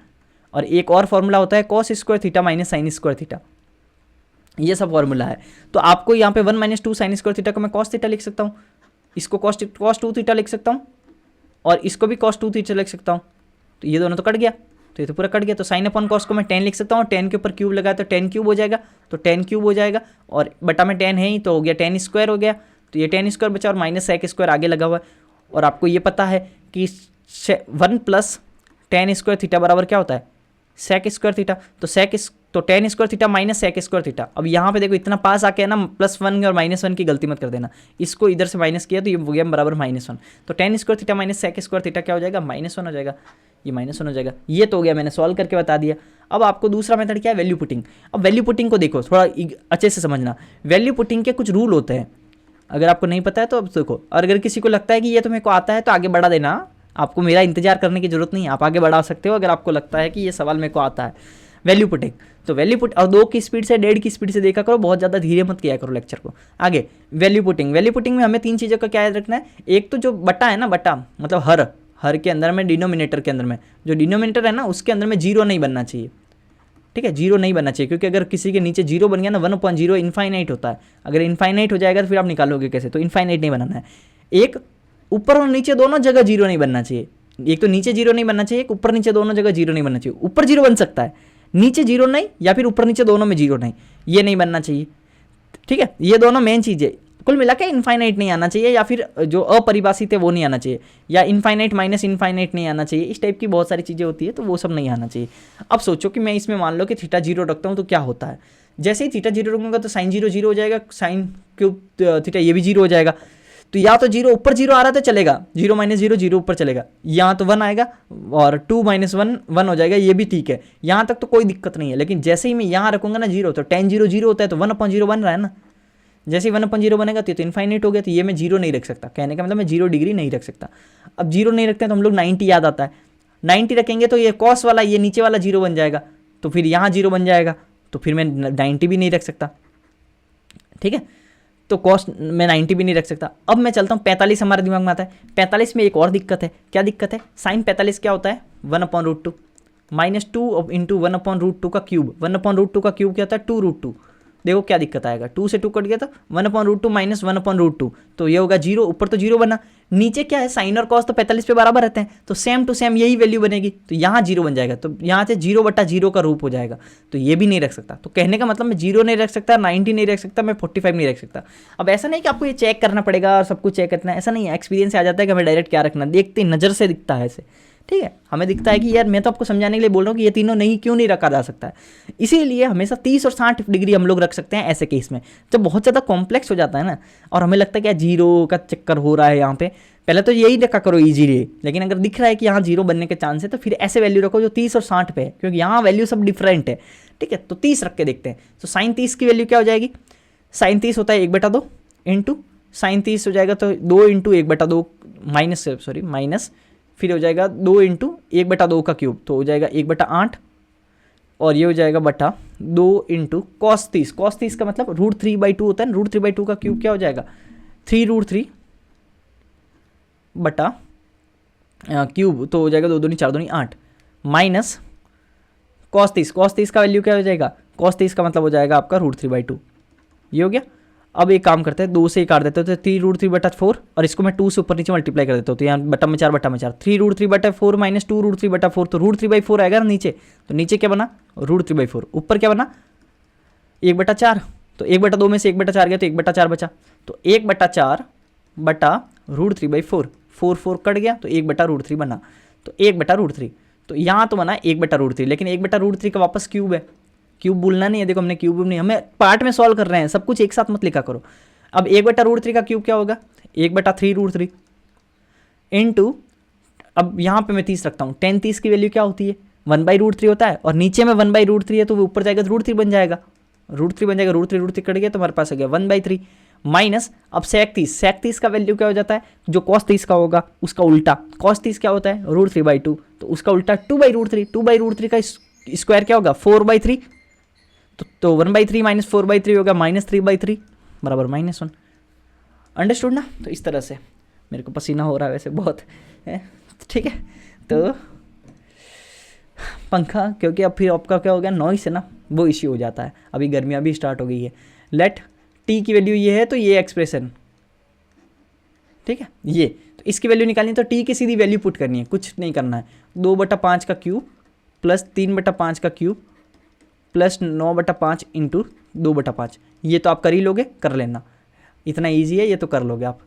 और एक और फॉर्मूला होता है cos square theta minus sine square theta. ये सब फॉर्मूला है। तो आपको यहाँ पे 1 - 2 साइन स्क्वायर थीटा को मैं कॉस थीटा लिख सकता हूँ, इसको कॉस 2 थीटा लिख सकता हूँ, और इसको भी कॉस 2 थीटा लिख सकता हूँ। तो ये दोनों तो कट गया, तो ये तो पूरा कट गया। तो साइन अपॉन कॉस को मैं 10 लिख सकता हूँ, 10 के ऊपर क्यूब लगाया तो 10 क्यूब हो जाएगा, तो 10 क्यूब हो जाएगा, और बटा में 10 है ही तो हो गया 10 स्क्वायर हो गया। तो ये 10 स्क्वायर बचा, और माइनस सेक स्क्वायर आगे लगा हुआ है। और आपको ये पता है कि 1 + 10 स्क्वायर थीटा बराबर क्या होता है, सेक स्क्वायर थीटा। तो 10 square theta minus sec square theta. अब यहाँ पे देखो इतना पास आके है ना, +1 और -1 की गलती मत कर देना, इसको इधर से माइनस किया तो ये हो गया बराबर -1। तो 10 square theta minus sec square theta क्या हो जाएगा, -1 हो जाएगा, ये -1 हो जाएगा। ये तो हो गया, मैंने सॉल्व करके बता दिया। अब आपको दूसरा मेथड क्या है, वैल्यू पुटिंग। अब वैल्यू पुटिंग को देखो थोड़ा अच्छे से समझना। वैल्यू पुटिंग के कुछ रूल होते हैं, अगर आपको नहीं पता है तो अब देखो, और अगर किसी को लगता है कि ये तुम्हें को आता है तो आगे बढ़ा देना, आपको मेरा इंतजार करने की जरूरत नहीं है, आप आगे बढ़ा सकते हो अगर आपको लगता है कि ये सवाल मेरे को आता है। वैल्यू पुटिंग, तो वैल्यू पुट, और 2 की स्पीड से 1.5 की स्पीड से देखा करो, बहुत ज़्यादा धीरे मत किया करो लेक्चर को। आगे वैल्यू पुटिंग में हमें 3 चीज़ों का क्या याद रखना है। एक तो जो बटा है ना, बटा मतलब हर के अंदर में, डिनोमिनेटर के अंदर में, जो डिनोमिनेटर है ना उसके अंदर में 0 नहीं बनना चाहिए, ठीक है, 0 नहीं बनना चाहिए, क्योंकि अगर किसी के नीचे 0 बन गया ना, 1/0 इनफाइनाइट होता है। अगर इनफाइनाइट हो जाएगा तो फिर आप निकालोगे कैसे, तो इनफाइनाइट नहीं बनाना है। एक ऊपर और नीचे दोनों जगह 0 नहीं बनना चाहिए, एक तो नीचे 0 नहीं बनना चाहिए, एक ऊपर नीचे दोनों जगह 0 नहीं बनना चाहिए। ऊपर 0 बन सकता है, नीचे 0 नहीं, या फिर ऊपर नीचे दोनों में 0 नहीं, ये नहीं बनना चाहिए, ठीक है। ये दोनों मेन चीज़ें, कुल मिला के इनफाइनाइट नहीं आना चाहिए, या फिर जो अपरिभाषित है वो नहीं आना चाहिए, या इनफाइनाइट माइनस इनफाइनाइट नहीं आना चाहिए। इस टाइप की बहुत सारी चीज़ें होती है, तो वो सब नहीं आना चाहिए। अब सोचो कि मैं इसमें मान लो कि थीटा 0 रखता हूँ तो क्या होता है। जैसे ही थीटा 0 रखूंगा तो साइन 0 0 हो जाएगा, साइन क्यूब थीटा ये भी 0 हो जाएगा। तो या तो 0 ऊपर 0 आ रहा तो चलेगा, 0 - 0 0 ऊपर चलेगा, यहाँ तो 1 आएगा, और 2 - 1 1 हो जाएगा, ये भी ठीक है, यहाँ तक तो कोई दिक्कत नहीं है। लेकिन जैसे ही मैं यहाँ रखूंगा ना 0, तो 10 0 0 होता है, तो 1/0 बन रहा है ना। जैसे ही 1/0 बनेगा तो इनफाइनाइट हो गया, तो ये मैं 0 नहीं रख सकता, कहने का मतलब मैं 0 डिग्री नहीं रख सकता। अब 0 नहीं रखते हैं तो हम लोग 90 याद आता है, 90 रखेंगे तो ये कॉस वाला, ये नीचे वाला 0 बन जाएगा, तो फिर यहाँ 0 बन जाएगा, तो फिर मैं 90 भी नहीं रख सकता, ठीक है। तो कॉस में 90 भी नहीं रख सकता। अब मैं चलता हूँ 45, हमारे दिमाग में आता है। 45 में एक और दिक्कत है, क्या दिक्कत है, साइन 45 क्या होता है, 1/√2 -2 इंटू 1/√2 का क्यूब। 1/√2 का क्यूब क्या होता है, 2√2। देखो क्या दिक्कत आएगा, 2 से 2 कट गया तो 1/√2 माइनस 1/√2, तो ये होगा 0, ऊपर तो 0 बना, नीचे क्या है, साइन और कॉस तो 45 पे बराबर रहते हैं, तो सेम टू सेम यही वैल्यू बनेगी, तो यहाँ 0 बन जाएगा, तो यहाँ से 0/0 का रूप हो जाएगा, तो ये भी नहीं रख सकता। तो कहने का मतलब मैं 0 नहीं रख सकता, 90 नहीं रख सकता, मैं 45 नहीं रख सकता। अब ऐसा नहीं कि आपको ये चेक करना पड़ेगा और सब कुछ चेक करना है, ऐसा नहीं है, एक्सपीरियंस से आ जाता है कि हमें डायरेक्ट क्या रखना, देखते ही नज़र से दिखता है ऐसे, ठीक है। हमें दिखता है कि यार मैं तो आपको समझाने के लिए बोल रहा हूँ कि ये तीनों नहीं, क्यों नहीं रखा जा सकता है। इसीलिए हमेशा 30 और 60 डिग्री हम लोग रख सकते हैं ऐसे केस में, जब बहुत ज़्यादा कॉम्प्लेक्स हो जाता है ना, और हमें लगता है कि यार 0 का चक्कर हो रहा है यहाँ पे, पहले तो यही रखा करो इजीली। लेकिन अगर दिख रहा है कि यहाँ 0 बनने के चांस है तो फिर ऐसे वैल्यू रखो जो 30 और 60 पे है, क्योंकि यहाँ वैल्यू सब डिफरेंट है, ठीक है। तो 30 रख के देखते हैं। तो साइन 30 की वैल्यू क्या हो जाएगी, साइन 30 होता है 1/2 इंटू साइन 30 हो जाएगा तो 2 इंटू 1/2 माइनस फिर हो जाएगा 2 इंटू 1/2 का क्यूब, तो हो जाएगा 1/8, और ये हो जाएगा बटा 2 इंटू कॉस 30। कॉस 30 का मतलब √3/2 होता है ना, √3/2 का क्यूब क्या हो जाएगा 3√3 बटा क्यूब, तो हो जाएगा 2 दूनी 4 दूनी 8 माइनस कॉस 30। कॉस 30 का वैल्यू क्या हो जाएगा, कॉस 30 का मतलब हो जाएगा आपका √3/2, ये हो गया। अब एक काम करते हैं, 2 से ही काट देते हो तो 3√3/4, और इसको मैं 2 से ऊपर नीचे मल्टीप्लाई कर देता हूँ, तो यहाँ बटा में 4 3√3/4 माइनस 2√3/4, तो √3/4 आएगा ना नीचे, तो नीचे क्या बना √3/4, ऊपर क्या बना 1/4, तो 1/2 में से 1/4 गया तो 1/4 बचा, तो 1/4 बटा √3/4, 4 कट गया तो 1/√3 बना, तो 1/√3, तो यहाँ तो बना 1/√3, लेकिन 1/√3 का वापस क्यूब है, क्यूब बोलना नहीं है, देखो हमने क्यूब नहीं, हमें पार्ट में सॉल्व कर रहे हैं, सब कुछ एक साथ मत लिखा करो। अब 1/√3 का क्यूब क्या होगा 1/3√3 इंटू, अब यहाँ पे मैं 30 रखता हूँ, 10 30 की वैल्यू क्या होती है 1/√3 होता है, और नीचे में 1/√3 है तो वो ऊपर जाएगा तो √3 बन जाएगा, √3 बन जाएगा, √3 कट गया तो हमारे पास आ गया 1/3 माइनस। अब sec30 का वैल्यू क्या हो जाता है, जो cos30 का होगा उसका उल्टा, cos30 क्या होता है √3/2, तो उसका उल्टा 2/√3, 2/√3 का स्क्वायर क्या होगा 4/3, तो 1/3 माइनस 4/3 होगा -3/3 बराबर -1। अंडरस्टूड ना। तो इस तरह से, मेरे को पसीना हो रहा है वैसे बहुत है, ठीक है। तो पंखा, क्योंकि अब फिर आपका क्या हो गया नॉइस है ना, वो इश्यू हो जाता है। अभी गर्मियाँ भी स्टार्ट हो गई है। लेट टी की वैल्यू ये है तो ये एक्सप्रेशन, ठीक है, ये तो इसकी वैल्यू निकालनी है तो टी की सीधी वैल्यू पुट करनी है, कुछ नहीं करना है। 2/5 का क्यूब प्लस 3/5 का क्यूब प्लस 9/5 इंटू 2/5, ये तो आप कर ही लोगे, कर लेना, इतना ईजी है, ये तो कर लोगे आप।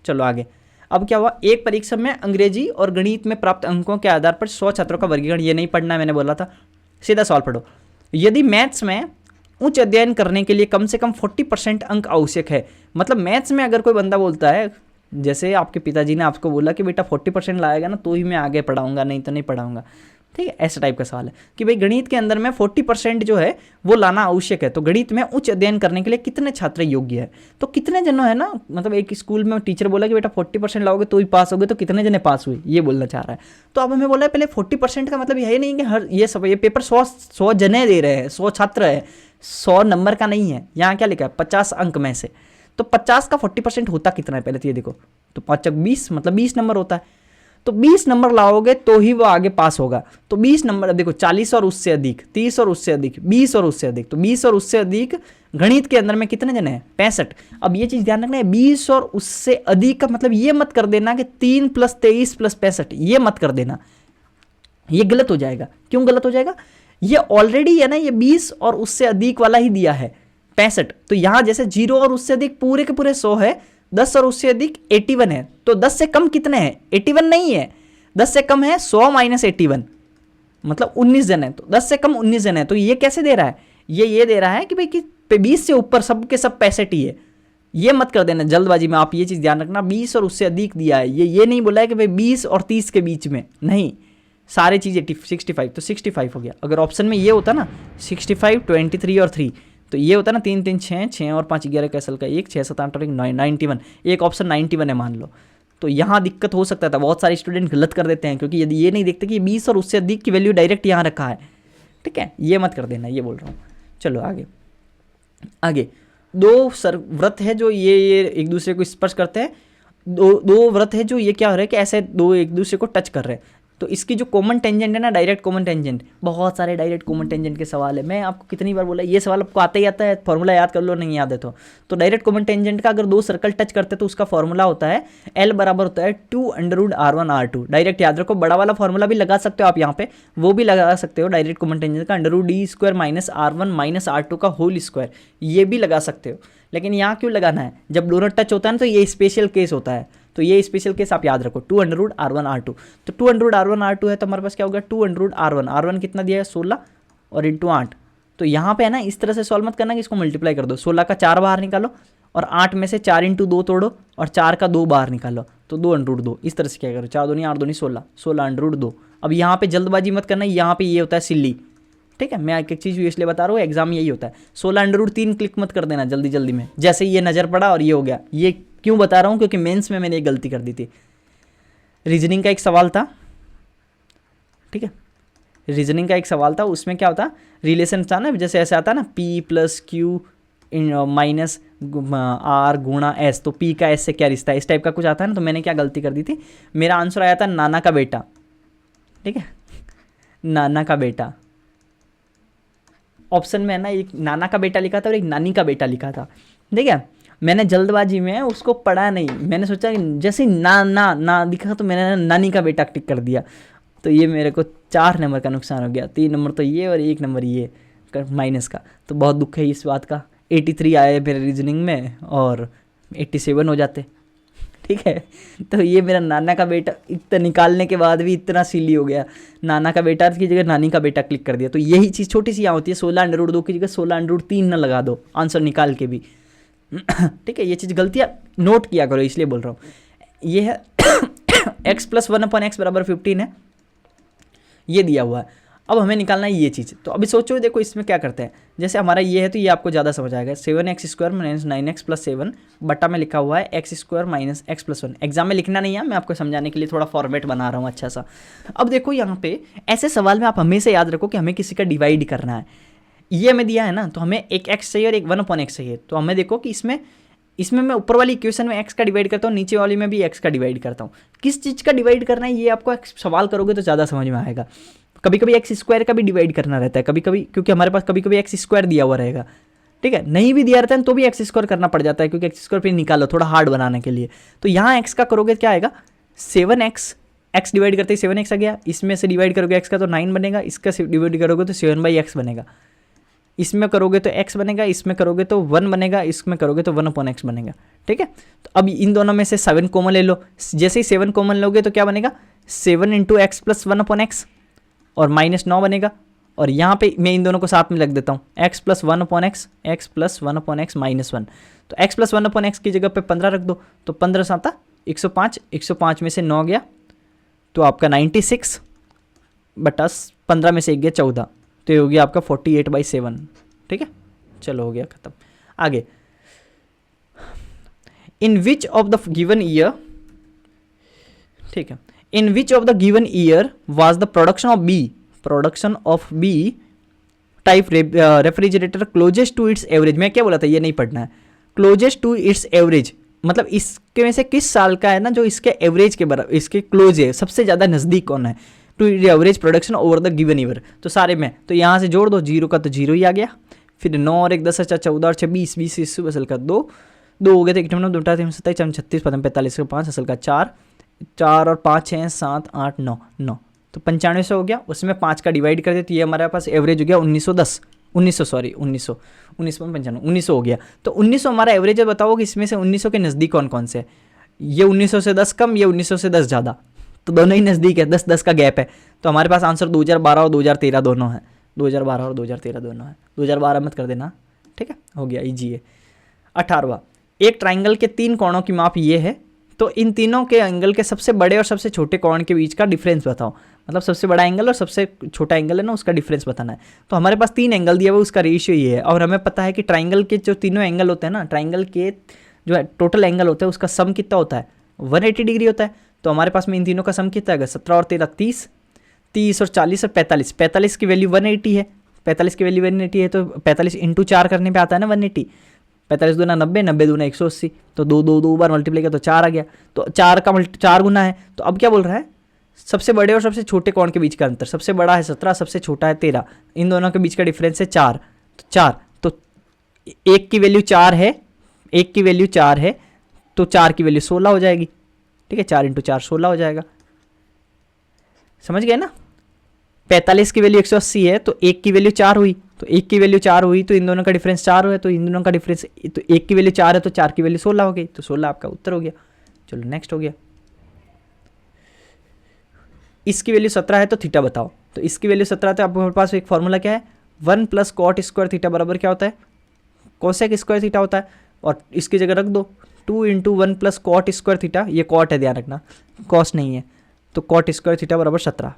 चलो आगे। अब क्या हुआ, एक परीक्षा में अंग्रेजी और गणित में प्राप्त अंकों के आधार पर 100 छात्रों का वर्गीकरण, ये नहीं पढ़ना है, मैंने बोला था, सीधा सवाल पढ़ो। यदि मैथ्स में उच्च अध्ययन करने के लिए कम से कम 40% अंक आवश्यक है, मतलब मैथ्स में अगर कोई बंदा बोलता है, जैसे आपके पिताजी ने आपको बोला कि बेटा 40% लाएगा ना तो ही मैं आगे पढ़ाऊंगा, नहीं तो नहीं पढ़ाऊंगा, ठीक है, ऐसा टाइप का सवाल है कि भाई गणित के अंदर में 40% जो है वो लाना आवश्यक है, तो गणित में उच्च अध्ययन करने के लिए कितने छात्र योग्य है, तो कितने जन है ना, मतलब एक स्कूल में टीचर बोला कि बेटा 40% लाओगे तो ही पास होगे, तो कितने जने पास हुए ये बोलना चाह रहा है। तो अब हमें बोला है पहले 40% का मतलब यही नहीं कि हर ये सब, ये पेपर 100 जने दे रहे हैं, 100 छात्र है, 100 नंबर का नहीं है, यहाँ क्या लिखा है 50 अंक में से, तो 50 का 40% होता कितना है पहले तो ये देखो, तो 5 × 20 मतलब 20 नंबर होता है, तो 20 नंबर लाओगे तो ही वो आगे पास होगा। तो 20 नंबर, अब देखो 40 और उससे अधिक, 30 और उससे अधिक, 20 और उससे अधिक, तो 20 और उससे अधिक गणित के अंदर में कितने जने हैं 65। अब ये चीज ध्यान रखना है, 20 और उससे अधिक का मतलब ये मत कर देना कि 3 + 23 + 65, ये मत कर देना, ये गलत हो जाएगा। क्यों गलत हो जाएगा, ये ऑलरेडी है ना, ये 20 और उससे अधिक वाला ही दिया है 65, तो यहां जैसे 0 और उससे अधिक पूरे के पूरे 100 है, 10 और उससे अधिक 81 है, तो 10 से कम कितने हैं 81 नहीं है, 10 से कम है 100 - 81 मतलब 19 जन है, तो 10 से कम 19 जन है, तो ये कैसे दे रहा है, ये दे रहा है कि भाई कि 20 से ऊपर सब के सब 65 ही है, ये मत कर देना जल्दबाजी में, आप ये चीज ध्यान रखना, 20 और उससे अधिक दिया है, ये नहीं बोला है कि भाई 20 और 30 के बीच में, नहीं, सारे चीज़ें 65, तो 65 हो गया। अगर ऑप्शन में ये होता ना 65, 23 और 3, तो ये होता ना 3 3 6, 6 और 5 11 कैसल का 1, 6 7 8 और 1 9, 91, एक ऑप्शन 91 है मान लो, तो यहाँ दिक्कत हो सकता था, बहुत सारे स्टूडेंट गलत कर देते हैं, क्योंकि यदि ये नहीं देखते कि 20 और उससे अधिक की वैल्यू डायरेक्ट यहाँ रखा है, ठीक है, ये मत कर देना, ये बोल रहा हूँ। चलो आगे दो व्रत है जो ये एक दूसरे को स्पर्श करते हैं, दो व्रत है जो ये क्या हो रहा है कि ऐसे दो एक दूसरे को टच कर रहे हैं, तो इसकी जो कॉमन टेंजेंट है ना, डायरेक्ट कॉमन टेंजेंट, बहुत सारे डायरेक्ट कॉमन टेंजेंट के सवाल है, मैं आपको कितनी बार बोला ये सवाल आपको आता ही आता है, फॉर्मूला याद कर लो, नहीं याद है तो डायरेक्ट कॉमन टेंजेंट का अगर दो सर्कल टच करते तो उसका फॉर्मूला होता है L बराबर होता है 2√R1R2, डायरेक्ट याद रखो, बड़ा वाला फॉर्मूला भी लगा सकते हो आप यहाँ पे, वो भी लगा सकते हो डायरेक्ट कॉमन टेंजेंट का, √D² - R1 - R2 का होल स्क्वायर, ये भी लगा सकते हो, लेकिन यहाँ क्यों लगाना है, जब दोनों टच होता है ना तो ये स्पेशल केस होता है, तो ये स्पेशल केस आप याद रखो 2√R1R2, तो 2√R1R2 है तो हमारे पास क्या होगा 2√R1 कितना दिया है 16 और इंटू 8, तो यहाँ पे है ना इस तरह से सॉल्व मत करना कि इसको मल्टीप्लाई कर दो, 16 का 4 बाहर निकालो और 8 में से 4 × 2 तोड़ो और 4 का 2 बाहर निकालो, तो 2√2, इस तरह से क्या करो, 4 दूनी 8 दूनी 16, 16√2। अब यहाँ पे जल्दबाजी मत करना, यहाँ पे ये होता है सिल्ली, ठीक है, मैं एक एक चीज़ इसलिए बता रहा हूँ, एग्जाम यही होता है, 16√3 क्लिक मत कर देना जल्दी जल्दी में, जैसे ये नज़र पड़ा और ये हो गया, ये क्यों बता रहा हूँ क्योंकि मेंस में मैंने एक गलती कर दी थी। रीजनिंग का एक सवाल था, ठीक है, रीजनिंग का एक सवाल था, उसमें क्या होता रिलेशन था ना, जैसे ऐसे आता ना P + Q माइनस R गुणा S, तो P का S से क्या रिश्ता है, इस टाइप का कुछ आता है ना, तो मैंने क्या गलती कर दी थी, मेरा आंसर आया था नाना का बेटा, ठीक है, नाना का बेटा, ऑप्शन में है ना एक नाना का बेटा लिखा था और एक नानी का बेटा लिखा था, ठीक है, मैंने जल्दबाजी में उसको पढ़ा नहीं, मैंने सोचा कि जैसे ना दिखा तो मैंने नानी का बेटा टिक कर दिया, तो ये मेरे को 4 नंबर का नुकसान हो गया, 3 नंबर तो ये और 1 नंबर ये माइनस का, तो बहुत दुख है इस बात का। 83 आए मेरे रीजनिंग में और 87 हो जाते, ठीक है, तो ये मेरा नाना का बेटा इतना निकालने के बाद भी इतना सिली हो गया, नाना का बेटा की जगह नानी का बेटा क्लिक कर दिया, तो यही चीज़ छोटी सी यहाँ होती है, 16√2 की जगह 16√3 ना लगा दो आंसर निकाल के भी, ठीक है, ये चीज़ गलतियाँ नोट किया करो, इसलिए बोल रहा हूँ। ये है x + 1/x = 15 है, ये दिया हुआ है। अब हमें निकालना है ये चीज़। तो अभी सोचो, देखो इसमें क्या करते हैं, जैसे हमारा ये है तो ये आपको ज़्यादा समझ आएगा। 7x² माइनस 9x प्लस 7 बटा में लिखा हुआ है x² minus x plus 1। Exam में लिखना नहीं है, मैं आपको समझाने के लिए थोड़ा फॉर्मेट बना रहा हूँ अच्छा सा। अब देखो यहाँ पे ऐसे सवाल में आप हमेशा याद रखो कि हमें किसी का डिवाइड करना है। ये हमें दिया है ना, तो हमें एक x चाहिए और एक 1/x चाहिए। तो हमें देखो कि इसमें मैं ऊपर वाली इक्वेशन में x का डिवाइड करता हूँ, नीचे वाली में भी x का डिवाइड करता हूँ। किस चीज़ का डिवाइड करना है ये आपको सवाल करोगे तो ज़्यादा समझ में आएगा। कभी कभी x² का भी डिवाइड करना रहता है, कभी कभी, क्योंकि हमारे पास कभी कभी x² दिया हुआ रहेगा, ठीक है। नहीं भी दिया रहता है तो भी x² करना पड़ जाता है, क्योंकि x² फिर निकालो थोड़ा हार्ड बनाने के लिए। तो यहाँ x का करोगे क्या आएगा 7x, x डिवाइड करते ही 7x आ गया। इसमें से डिवाइड करोगे x का तो 9 बनेगा, इसका डिवाइड करोगे तो 7/x बनेगा। इसमें करोगे तो x बनेगा, इसमें करोगे तो 1 बनेगा, इसमें करोगे तो 1/x बनेगा, ठीक है। तो अब इन दोनों में से 7 कॉमन ले लो। जैसे ही 7 कॉमन लोगे तो क्या बनेगा 7 × x प्लस 1/x और -9 बनेगा। और यहाँ पे मैं इन दोनों को साथ में लग देता हूँ, x plus 1/x, x plus 1/x -1। तो x प्लस 1/x की जगह पे 15 रख दो, तो 15 7 105, 105 में से 9 गया तो आपका 96 बटा 15 में से 1 गया 14, तो ये हो गया आपका 48/7, ठीक है। चलो हो गया खत्म। आगे, in which of the given year, ठीक है, in which of the given year was the production of B type refrigerator closest to its average. मैं क्या बोला था, ये नहीं पढ़ना है। क्लोजेस्ट टू इट्स एवरेज मतलब इसके में से किस साल का है ना जो इसके एवरेज के बराबर, इसके क्लोज है, सबसे ज़्यादा नज़दीक कौन है to average production over the given year. तो सारे में, तो यहाँ से जोड़ दो, 0 का तो 0 ही आ गया, फिर 9 और 1 10 14 और 6 20 20 21 असल का 2 हो गए थे, 1 2 3 27 36 45 45 असल का 4 और 5 6 7 8 9 तो 9500 हो गया। उसमें 5 का डिवाइड कर दे तो ये हमारे पास एवरेज हो गया 1900 हो गया। तो 1900 हमारा एवरेज है। बताओ कि इसमें से 1900 के नज़दीक कौन कौन से है। ये 1900 से 10 कम, ये 1900 से 10 ज़्यादा, तो दोनों ही नज़दीक है, 10-10 का गैप है। तो हमारे पास आंसर 2012 और 2013 दोनों है, 2012 और 2013 दोनों है। 2012 मत कर देना, ठीक है, हो गया, इजी है। 18वां, एक ट्राइंगल के 3 कोणों की माप ये है, तो इन तीनों के एंगल के सबसे बड़े और सबसे छोटे कोण के बीच का डिफरेंस बताओ। मतलब सबसे बड़ा एंगल और सबसे छोटा एंगल है ना, उसका डिफरेंस बताना है। तो हमारे पास 3 एंगल दिया हुआ, उसका रेशियो ये है। और हमें पता है कि ट्राइंगल के जो तीनों एंगल होते हैं ना, ट्राइंगल के जो है टोटल एंगल होता है उसका सम कितना होता है 180 डिग्री होता है। तो हमारे पास में इन तीनों का सम कितना है 17 और 13 30, 30 और 40 और 45। 45 की वैल्यू 180 है, 45 की वैल्यू 180 है, तो 45 × 4 करने पे आता है ना 180। 45 दूना 90, 90 दूना 180, तो दो बार मल्टीप्लाई किया तो 4 आ गया। तो 4 का 4 गुना है। तो अब क्या बोल रहा है, सबसे बड़े और सबसे छोटे कोण के बीच का अंतर, सबसे बड़ा है 17, सबसे छोटा है 13, इन दोनों के बीच का डिफरेंस है 4। तो 4, तो 1 की वैल्यू 4 है, 1 की वैल्यू 4 है, तो 4 की वैल्यू 16 हो जाएगी, ठीक है। 4 × 4 16 हो जाएगा, समझ गए ना। 45 की वैल्यू 180 है, तो 1 की वैल्यू 4 हुई, तो 1 की वैल्यू 4 हुई, तो इन दोनों का डिफरेंस 4 हुआ, तो इन दोनों का डिफरेंस, तो 1 की वैल्यू 4 है तो 4 की वैल्यू 16 हो गई, तो 16 आपका उत्तर हो गया। चलो नेक्स्ट हो गया। इसकी वैल्यू 17 है तो थीटा बताओ। तो इसकी वैल्यू 17 तो आपके पास एक फॉर्मूला क्या है, 1 + cot स्क्वायर थीटा बराबर क्या होता है, कोसेक स्क्वायर थीटा होता है। और इसकी जगह रख दो 2 × 1 + cot स्क्वायर थीटा, ये कॉट है ध्यान रखना, कॉस नहीं है। तो cot स्क्वायर थीटा बराबर 17,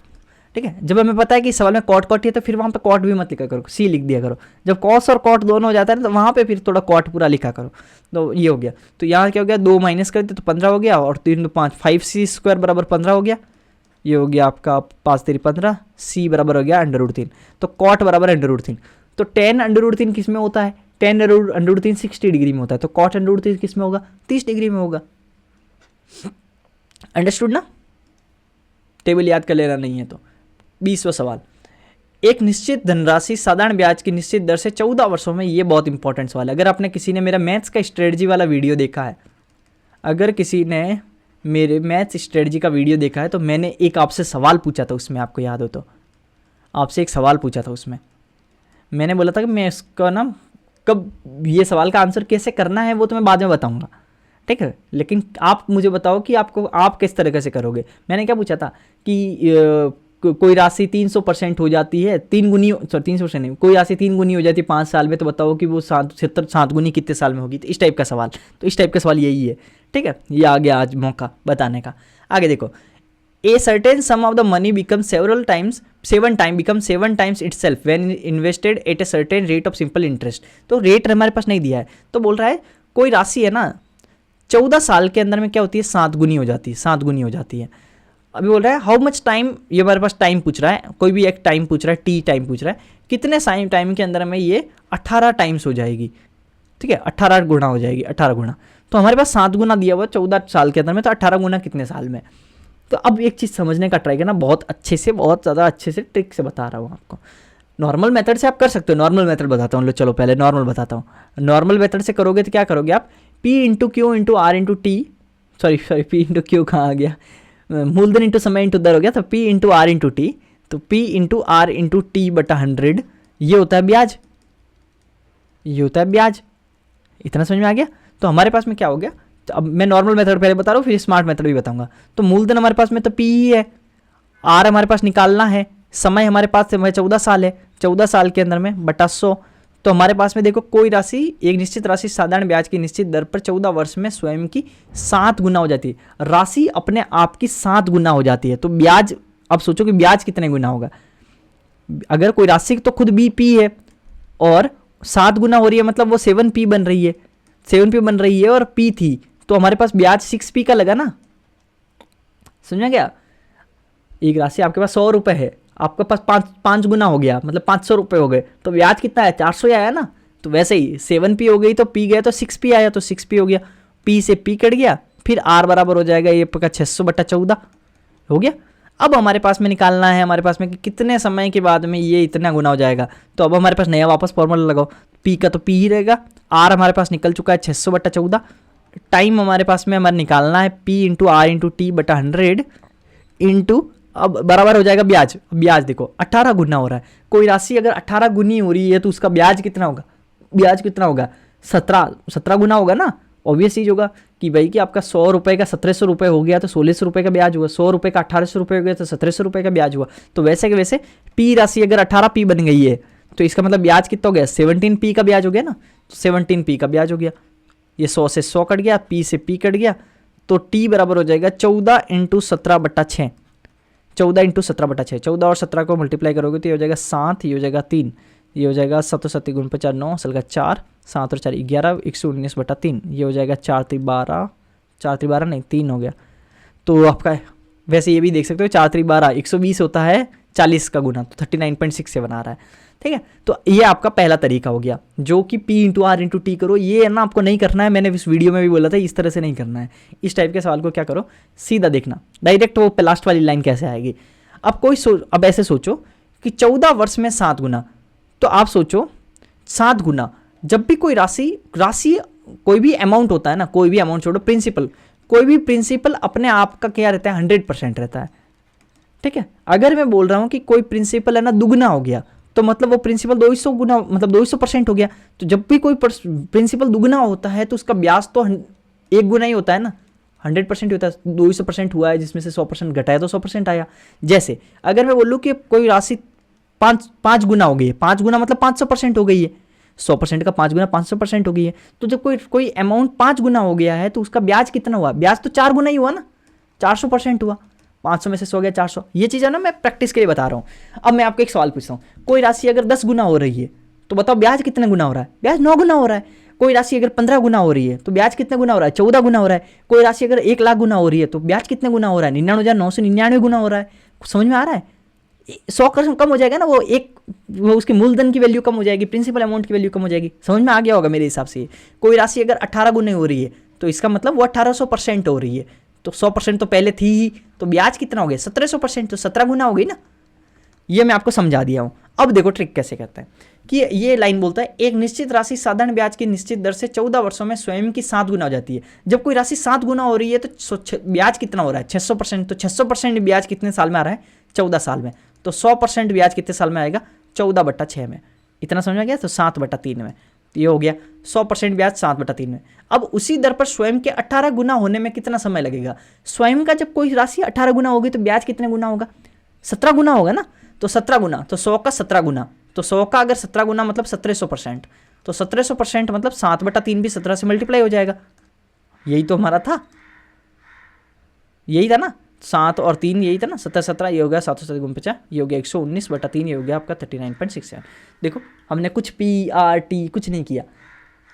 ठीक है। जब हमें पता है कि सवाल में कॉट है तो फिर वहाँ पे कॉट भी मत लिखा करो, सी लिख दिया करो। जब कॉस और कॉट दोनों हो जाता है ना, तो वहाँ पे फिर थोड़ा कॉट पूरा लिखा करो। तो ये हो गया। तो यहाँ क्या हो गया, 2 माइनस कर दिया तो 15 हो गया, और 3 × 5 5c² बराबर 15 हो गया। ये हो गया आपका 5 3 15, सी बराबर हो गया √3। तो कॉट बराबर √3। तो tan √3 किस में होता है, tan √3 60 डिग्री में होता है, तो cot √3 किस में होगा 30 डिग्री में होगा। अंडरस्टूड ना। टेबल याद कर लेना नहीं है तो। 20वां सवाल, एक निश्चित धनराशि साधारण ब्याज की निश्चित दर से 14 वर्षों में, ये बहुत इंपॉर्टेंट सवाल है। अगर आपने किसी ने मेरा मैथ्स का स्ट्रेटजी वाला वीडियो देखा है, अगर किसी ने मेरे मैथ्स स्ट्रेटजी का वीडियो देखा है, तो मैंने एक आपसे सवाल पूछा था उसमें, आपको याद हो तो आपसे एक सवाल पूछा था उसमें। मैंने बोला था कि मैं इसका ना कब ये सवाल का आंसर कैसे करना है वो तो मैं बाद में बताऊंगा, ठीक है। लेकिन आप मुझे बताओ कि आप किस तरीके से करोगे। मैंने क्या पूछा था कि कोई राशि 300% हो जाती है, 3 गुनी, सॉरी 300% नहीं, कोई राशि 3 गुनी हो जाती है 5 साल में, तो बताओ कि वो 7 गुनी कितने साल में होगी। तो इस टाइप का सवाल, तो इस टाइप का सवाल यही है, ठीक है। ये आ गया आज मौका बताने का। आगे देखो, a certain some of the money become seven times itself when invested at a certain rate of simple interest. तो रेट हमारे पास नहीं दिया है, तो बोल रहा है कोई राशि है ना 14 साल के अंदर में क्या होती है, 7 गुनी हो जाती है, 7 गुनी हो जाती है। अभी बोल रहा है हाउ मच टाइम, ये हमारे पास टाइम पूछ रहा है, कोई भी एक टाइम पूछ रहा है, टी टाइम पूछ रहा है, कितने टाइम के अंदर में ये 18 टाइम्स हो जाएगी, ठीक है, 18 गुना हो जाएगी, 18 गुना। तो हमारे पास 7 गुना दिया हुआ 14 साल के अंदर में, तो 18 गुना कितने साल में। तो अब एक चीज़ समझने का ट्राई करना, बहुत अच्छे से, बहुत ज़्यादा अच्छे से ट्रिक से बता रहा हूँ आपको। नॉर्मल मेथड से आप कर सकते हो, नॉर्मल मेथड बताता हूँ, चलो पहले नॉर्मल बताता हूँ। नॉर्मल मेथड से करोगे तो क्या करोगे आप, P into Q into R into T, sorry P into Q कहाँ आ गया, मूलधन इंटू समय इंटू दर हो गया, तो P into R into T, तो P into R into T बटा 100, ये होता है ब्याज, ये होता है ब्याज। इतना समझ में आ गया। तो हमारे पास में क्या हो गया, तो अब मैं नॉर्मल मेथड पहले बता रहा हूँ, फिर स्मार्ट मेथड भी बताऊंगा। तो मूलधन हमारे पास में तो P ही है, आर हमारे पास निकालना है, समय हमारे पास 14 साल है, 14 साल के अंदर में बटा 100। तो हमारे पास में देखो कोई राशि, एक निश्चित राशि साधारण ब्याज की निश्चित दर पर 14 वर्ष में स्वयं की 7 गुना हो जाती है। राशि अपने आप की 7 गुना हो जाती है, तो ब्याज, अब सोचो कि ब्याज कितने गुना होगा। अगर कोई राशि तो खुद भी P है और 7 गुना हो रही है, मतलब वो 7P बन रही है, 7P बन रही है और P थी, तो हमारे पास ब्याज 6P का लगा ना। समझा क्या, एक राशि आपके पास 100 रुपये है, आपके पास 5 गुना हो गया, मतलब 500 रुपये हो गए, तो ब्याज कितना है, 400 ही आया ना। तो वैसे ही 7P हो गई तो P गया तो 6P आया, तो 6P हो गया, P से P कट गया, फिर R बराबर हो जाएगा ये आपका 600 बटा 14 हो गया। अब हमारे पास में निकालना है, हमारे पास में कि कितने समय के बाद में ये इतना गुना हो जाएगा। तो अब हमारे पास नया वापस फॉर्मूला लगाओ, P का तो P ही रहेगा, R हमारे पास निकल चुका है 600 बटा 14, टाइम हमारे पास में हमारे निकालना है P into R into T बटा 100 इंटू, अब बराबर हो जाएगा ब्याज। ब्याज देखो 18 गुना हो रहा है, कोई राशि अगर 18 गुनी हो रही है तो उसका ब्याज कितना होगा, ब्याज कितना होगा, 17 गुना होगा ना। ऑब्वियस चीज होगा कि भाई कि आपका 100 रुपये का 1700 रुपये हो गया तो 1600 रुपये का ब्याज हुआ, 100 रुपये का 1800 रुपये हो गया तो 1700 रुपये का ब्याज हुआ। तो वैसे के वैसे P राशि अगर 18P बन गई है तो इसका मतलब ब्याज कितना हो गया, 17P का ब्याज हो गया ना, 17P का ब्याज हो गया। ये 100 से 100 कट गया, P से P कट गया, तो T बराबर हो जाएगा 14 इंटू 17 बटा 6, 14 इंटू 17 बटा 6, 14 और 17 को मल्टीप्लाई करोगे तो ये हो जाएगा 7, ये हो जाएगा 3, ये हो जाएगा 7 7 गुण 50 9 असल का 4, 7 और 4 11, 119 बटा 3, ये हो जाएगा 4 3 12, 4 3 12 नहीं 3 हो गया। तो आपका वैसे ये भी देख सकते हो 4 3 12 120 होता है 40 का गुना, तो 39.67 आ रहा है, ठीक है। तो ये आपका पहला तरीका हो गया, जो कि P into R into T करो। ये है ना आपको नहीं करना है, मैंने इस वीडियो में भी बोला था इस तरह से नहीं करना है। इस टाइप के सवाल को क्या करो, सीधा देखना, डायरेक्ट वो लास्ट वाली लाइन कैसे आएगी। अब अब ऐसे सोचो कि 14 वर्ष में 7 गुना, तो आप सोचो 7 गुना, जब भी कोई राशि कोई भी अमाउंट होता है ना, कोई भी अमाउंट छोड़ो, प्रिंसिपल, कोई भी प्रिंसिपल अपने आप का क्या रहता है, 100% रहता है, ठीक है। अगर मैं बोल रहा हूँ कि कोई प्रिंसिपल है ना दुगना हो गया, तो मतलब वो प्रिंसिपल 200 गुना, मतलब 200% हो गया। तो जब भी कोई प्रिंसिपल दुगना होता है तो उसका ब्याज तो 1 गुना ही होता है ना, 100% होता है। 200% हुआ है जिसमें से 100% घटाया तो 100% आया। जैसे अगर मैं बोलूँ कि कोई राशि 5 गुना हो गई है, 5 गुना मतलब 500% हो गई है, 100% का 5 गुना 500% हो गई है। तो जब कोई अमाउंट 5 गुना हो गया है तो उसका ब्याज कितना हुआ, ब्याज तो 4 गुना ही हुआ ना, 400% हुआ, 500 में से 100 गया 400। ये चीज़ है ना, मैं प्रैक्टिस के लिए बता रहा हूँ। अब मैं आपको एक सवाल पूछता हूँ, कोई राशि अगर 10 गुना हो रही है तो बताओ ब्याज कितने गुना हो रहा है, ब्याज 9 गुना हो रहा है। कोई राशि अगर 15 गुना हो रही है तो ब्याज कितने गुना हो रहा है, 14 गुना हो रहा है। कोई राशि अगर 1 लाख गुना हो रही है तो ब्याज कितने गुना हो रहा है, 99,999 गुना हो रहा है। समझ में आ रहा है, 100 कम हो जाएगा ना, वो उसकी मूलधन की वैल्यू कम हो जाएगी, प्रिंसिपल अमाउंट की वैल्यू कम हो जाएगी। समझ में आ गया होगा मेरे हिसाब से। कोई राशि अगर 18 गुने हो रही है तो इसका मतलब वो 1800% हो रही है, तो 100% तो पहले थी ही, तो ब्याज कितना हो गया 1700%, तो 17 गुना हो गई ना। ये मैं आपको समझा दिया हूँ। अब देखो ट्रिक कैसे करते हैं कि ये लाइन बोलता है एक निश्चित राशि साधारण ब्याज की निश्चित दर से 14 वर्षों में स्वयं की 7 गुना हो जाती है। जब कोई राशि 7 गुना हो रही है तो ब्याज कितना हो रहा है 600%, तो 600% ब्याज कितने साल में आ रहा है 14 साल में। तो 100% ब्याज कितने साल में आएगा 14/6 में। इतना समझ में गया, तो 7/3 में। ये हो गया 100% ब्याज 7/3 में। अब उसी दर पर स्वयं के 18 गुना होने में कितना समय लगेगा। स्वयं का जब कोई राशि 18 गुना होगी तो ब्याज कितने गुना होगा 17 गुना होगा ना। तो 17 गुना, तो 100 का 17 गुना, तो 100 का अगर 17 गुना मतलब 1700%, तो 1700% मतलब 7/3 भी 17 से मल्टीप्लाई हो जाएगा। यही तो हमारा था, यही था ना। 7 और 3 यही था ना, 17 ये हो गया 750 ये हो गया 119/3 ये हो गया आपका 39.67। देखो हमने कुछ PRT कुछ नहीं किया।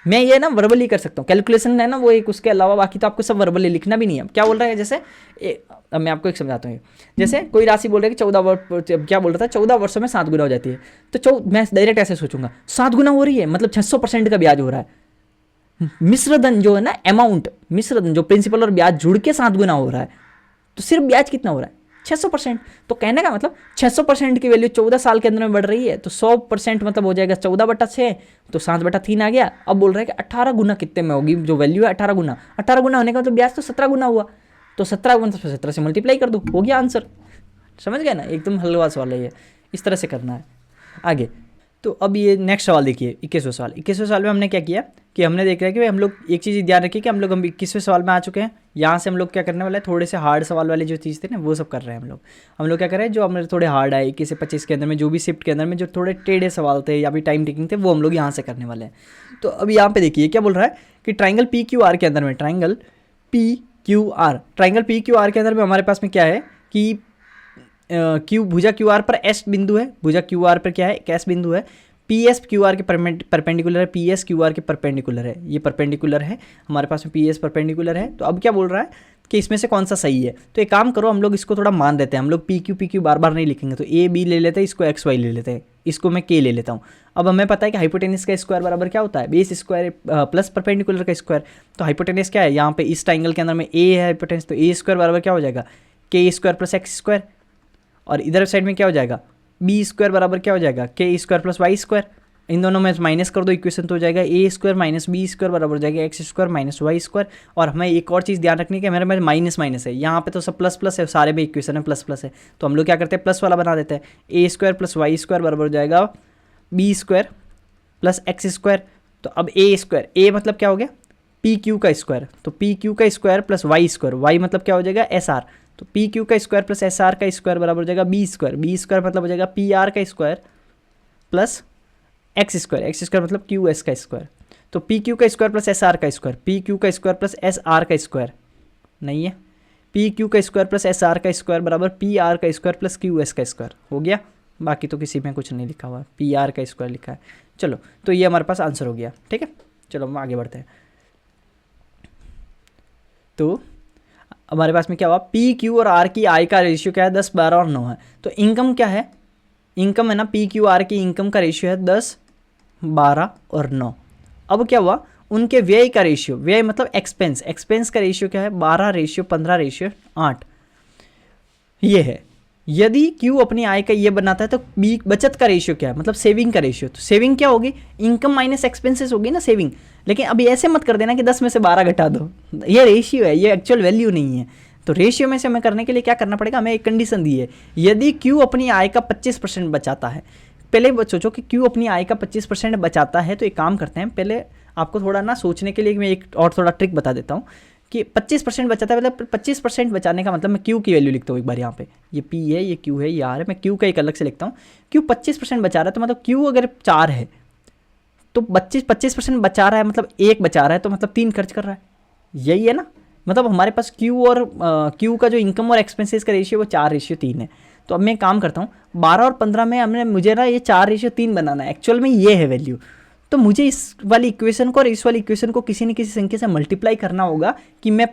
मैं ये ना वर्बली कर सकता हूँ, कैलकुलेशन है ना वो एक, उसके अलावा बाकी तो आपको सब वर्बली लिखना भी नहीं है। क्या बोल रहा है जैसे अब मैं आपको एक समझाता हूँ। जैसे कोई राशि बोल रहा है कि 14 वर्ष, क्या बोल रहा था 14 वर्षों में 7 गुना हो जाती है, तो मैं डायरेक्ट ऐसे सोचूंगा 7 गुना हो रही है मतलब 600% का ब्याज हो रहा है। मिश्र धन जो है ना अमाउंट, मिश्र धन जो प्रिंसिपल और ब्याज जुड़ के 7 गुना हो रहा है, तो सिर्फ ब्याज कितना हो रहा है 600%। तो कहने का मतलब 600% की वैल्यू 14 साल के अंदर में बढ़ रही है, तो 100% मतलब हो जाएगा 14/6, तो 7/3 आ गया। अब बोल रहा है कि 18 गुना कितने में होगी, जो वैल्यू है 18 गुना, 18 गुना होने का मतलब ब्याज तो 17 गुना हुआ, तो 17 गुना 17 से मल्टीप्लाई कर दो, हो गया आंसर। समझ गए ना, एकदम हलवा सवाल है ये, इस तरह से करना है। आगे तो अब ये नेक्स्ट सवाल देखिए 21वें सवाल। 21वें सवाल में हमने क्या किया कि हमने देख रहा है कि भाई हम लोग एक चीज़ ध्यान रखिए कि हम 21वें सवाल में आ चुके हैं। यहाँ से हम लोग क्या करने वाले हैं, थोड़े से हार्ड सवाल वाले जो चीज़ थे ना वो सब कर रहे हैं हम लोग क्या कर रहे हैं, जो हमारे थोड़े हार्ड आए 21 से 25 के अंदर में, जो भी शिफ्ट के अंदर में जो थोड़े टेढ़े सवाल थे या भी टाइम टेकिंग थे, वो हम लोग यहाँ से करने वाले हैं। तो अब यहाँ पे देखिए क्या बोल रहा है कि ट्राइंगल PQR के अंदर में, ट्राइंगल PQR के अंदर में हमारे पास में क्या है कि भुजा QR पर S बिंदु है, भुजा QR पर क्या है एक S बिंदु है, PS QR के परपेंडिकुलर है, PS QR के परपेंडिकुलर है, ये परपेंडिकुलर है हमारे पास में, PS परपेंडिकुलर है। तो अब क्या बोल रहा है कि इसमें से कौन सा सही है, तो एक काम करो हम लोग इसको थोड़ा मान देते हैं, हम लोग PQ बार बार नहीं लिखेंगे, तो AB ले लेते हैं, इसको XY ले लेते हैं, इसको मैं K ले लेता हूँ। अब हमें पता है कि हाइपोटेनस का स्क्वायर बराबर क्या होता है, बेस स्क्वायर प्लस परपेंडिकुलर का स्क्वायर। तो हाइपोटेनस क्या है यहाँ पे, इस ट्राइंगल के अंदर में A है हाइपोटेनस, तो A स्क्वायर बराबर क्या हो जाएगा K² + X², और इधर साइड में क्या हो जाएगा B² बराबर क्या हो जाएगा K² + Y²। इन दोनों में माइनस कर दो, इक्वेशन तो हो जाएगा A² - B² बराबर हो जाएगा X² - Y²। और हमें एक और चीज़ ध्यान रखनी है कि मेरे में माइनस माइनस है, यहाँ पे तो सब प्लस प्लस है, सारे में इक्वेशन में प्लस प्लस है, तो हम लोग क्या करते हैं प्लस वाला बना देते हैं। A² + Y² बराबर हो जाएगा B² + X²। तो अब A मतलब क्या हो गया PQ का स्क्वायर, तो PQ का स्क्वायर + Y², Y मतलब क्या हो जाएगा SR, तो PQ का स्क्वायर + SR का स्क्वायर बराबर हो जाएगा B² मतलब हो जाएगा PR का स्क्वायर + X² मतलब QS का स्क्वायर। तो PQ का स्क्वायर + SR का स्क्वायर, PQ का स्क्वायर + SR का स्क्वायर नहीं है, PQ का स्क्वायर + SR का स्क्वायर बराबर PR का स्क्वायर + QS का स्क्वायर हो गया। बाकी तो किसी में कुछ नहीं लिखा हुआ, PR का स्क्वायर लिखा है। चलो तो ये हमारे पास आंसर हो गया, ठीक है। चलो हम आगे बढ़ते हैं। तो हमारे पास में क्या हुआ, PQ और R की I का रेशियो क्या है 10, 12 और 9 है। तो इनकम क्या है, इनकम है ना PQR की इनकम का रेशियो है 10, 12 और 9। अब क्या हुआ, उनके व्यय का रेशियो, व्यय मतलब एक्सपेंस का रेशियो क्या है 12:15:8 ये है। यदि Q अपनी आय का ये बनाता है तो B बचत का रेशियो क्या है, मतलब सेविंग का रेशियो। तो सेविंग क्या होगी, इनकम माइनस एक्सपेंसेस होगी ना सेविंग। लेकिन अभी ऐसे मत कर देना कि 10 में से 12 घटा दो, ये रेशियो है, ये एक्चुअल वैल्यू नहीं है। तो रेशियो में से हमें करने के लिए क्या करना पड़ेगा, हमें एक कंडीशन दी है, यदि Q अपनी आय का 25% बचाता है। पहले सोचो कि Q अपनी आय का 25% बचाता है, तो एक काम करते हैं, पहले आपको थोड़ा ना सोचने के लिए मैं एक और थोड़ा ट्रिक बता देता हूँ कि 25% बचाता है, मतलब 25% बचाने का मतलब मैं Q की वैल्यू लिखता हूँ एक बार यहाँ पे, ये P है, ये Q है, ये R है, मैं Q का एक अलग से लिखता हूँ। Q 25% बचा रहा है, तो मतलब Q अगर 4 है तो 25% बचा रहा है, मतलब 1 बचा रहा है, तो मतलब 3 खर्च कर रहा है, यही है ना। मतलब हमारे पास Q और Q का जो इनकम और एक्सपेंसेस का रेशियो वो 4:3 है। तो अब मैं काम करता हूँ 12 और 15 में मुझे ना ये 4:3 बनाना है, एक्चुअल में ये है वैल्यू। तो मुझे इस वाली इक्वेशन को और इस वाली इक्वेशन को किसी न किसी संख्या से मल्टीप्लाई करना होगा कि मैं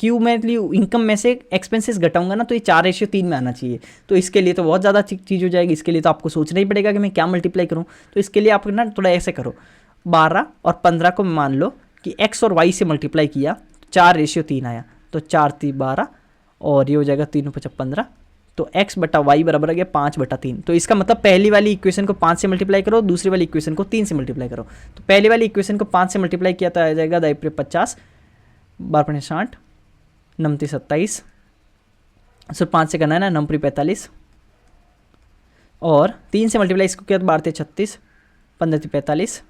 Q में इनकम में से एक्सपेंसेस घटाऊंगा ना, तो ये 4:3 में आना चाहिए। तो इसके लिए तो बहुत ज़्यादा चीज़ हो जाएगी, इसके लिए तो आपको सोचना ही पड़ेगा कि मैं क्या मल्टीप्लाई करूँ। तो इसके लिए आप ना थोड़ा ऐसे करो, 12 और 15 को मान लो कि X और Y से मल्टीप्लाई किया, 4:3 आया, तो 4 × 3 = 12 और ये हो जाएगा 3 × 5 = 15, तो x बटा वाई बराबर आ गया 5/3। तो इसका मतलब पहली वाली इक्वेशन को 5 से मल्टीप्लाई करो, दूसरी वाली इक्वेशन को 3 से मल्टीप्लाई करो। तो पहली वाली इक्वेशन को 5 से मल्टीप्लाई किया तो आ जाएगा 50, 12 × 60, 9 × 27, सो 5 से करना है ना, 9 × 45, और 3 से मल्टीप्लाई इसको किया तो 12 × 36, 15 × 45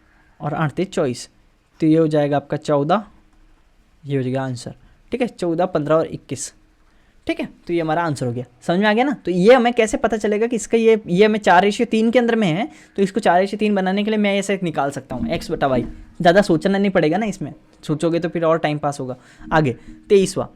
और 8 × 24, तो ये हो जाएगा आपका 14, ये हो जाएगा आंसर, ठीक है। 14, 15 और 21, ठीक है। तो ये हमारा आंसर हो गया, समझ में आ गया ना। तो ये हमें कैसे पता चलेगा कि इसका ये हमें 4:3 के अंदर में है, तो इसको 4:3 बनाने के लिए मैं ऐसे निकाल सकता हूँ x बटा वाई। ज़्यादा सोचना नहीं पड़ेगा ना, इसमें सोचोगे तो फिर और टाइम पास होगा। आगे 23वां,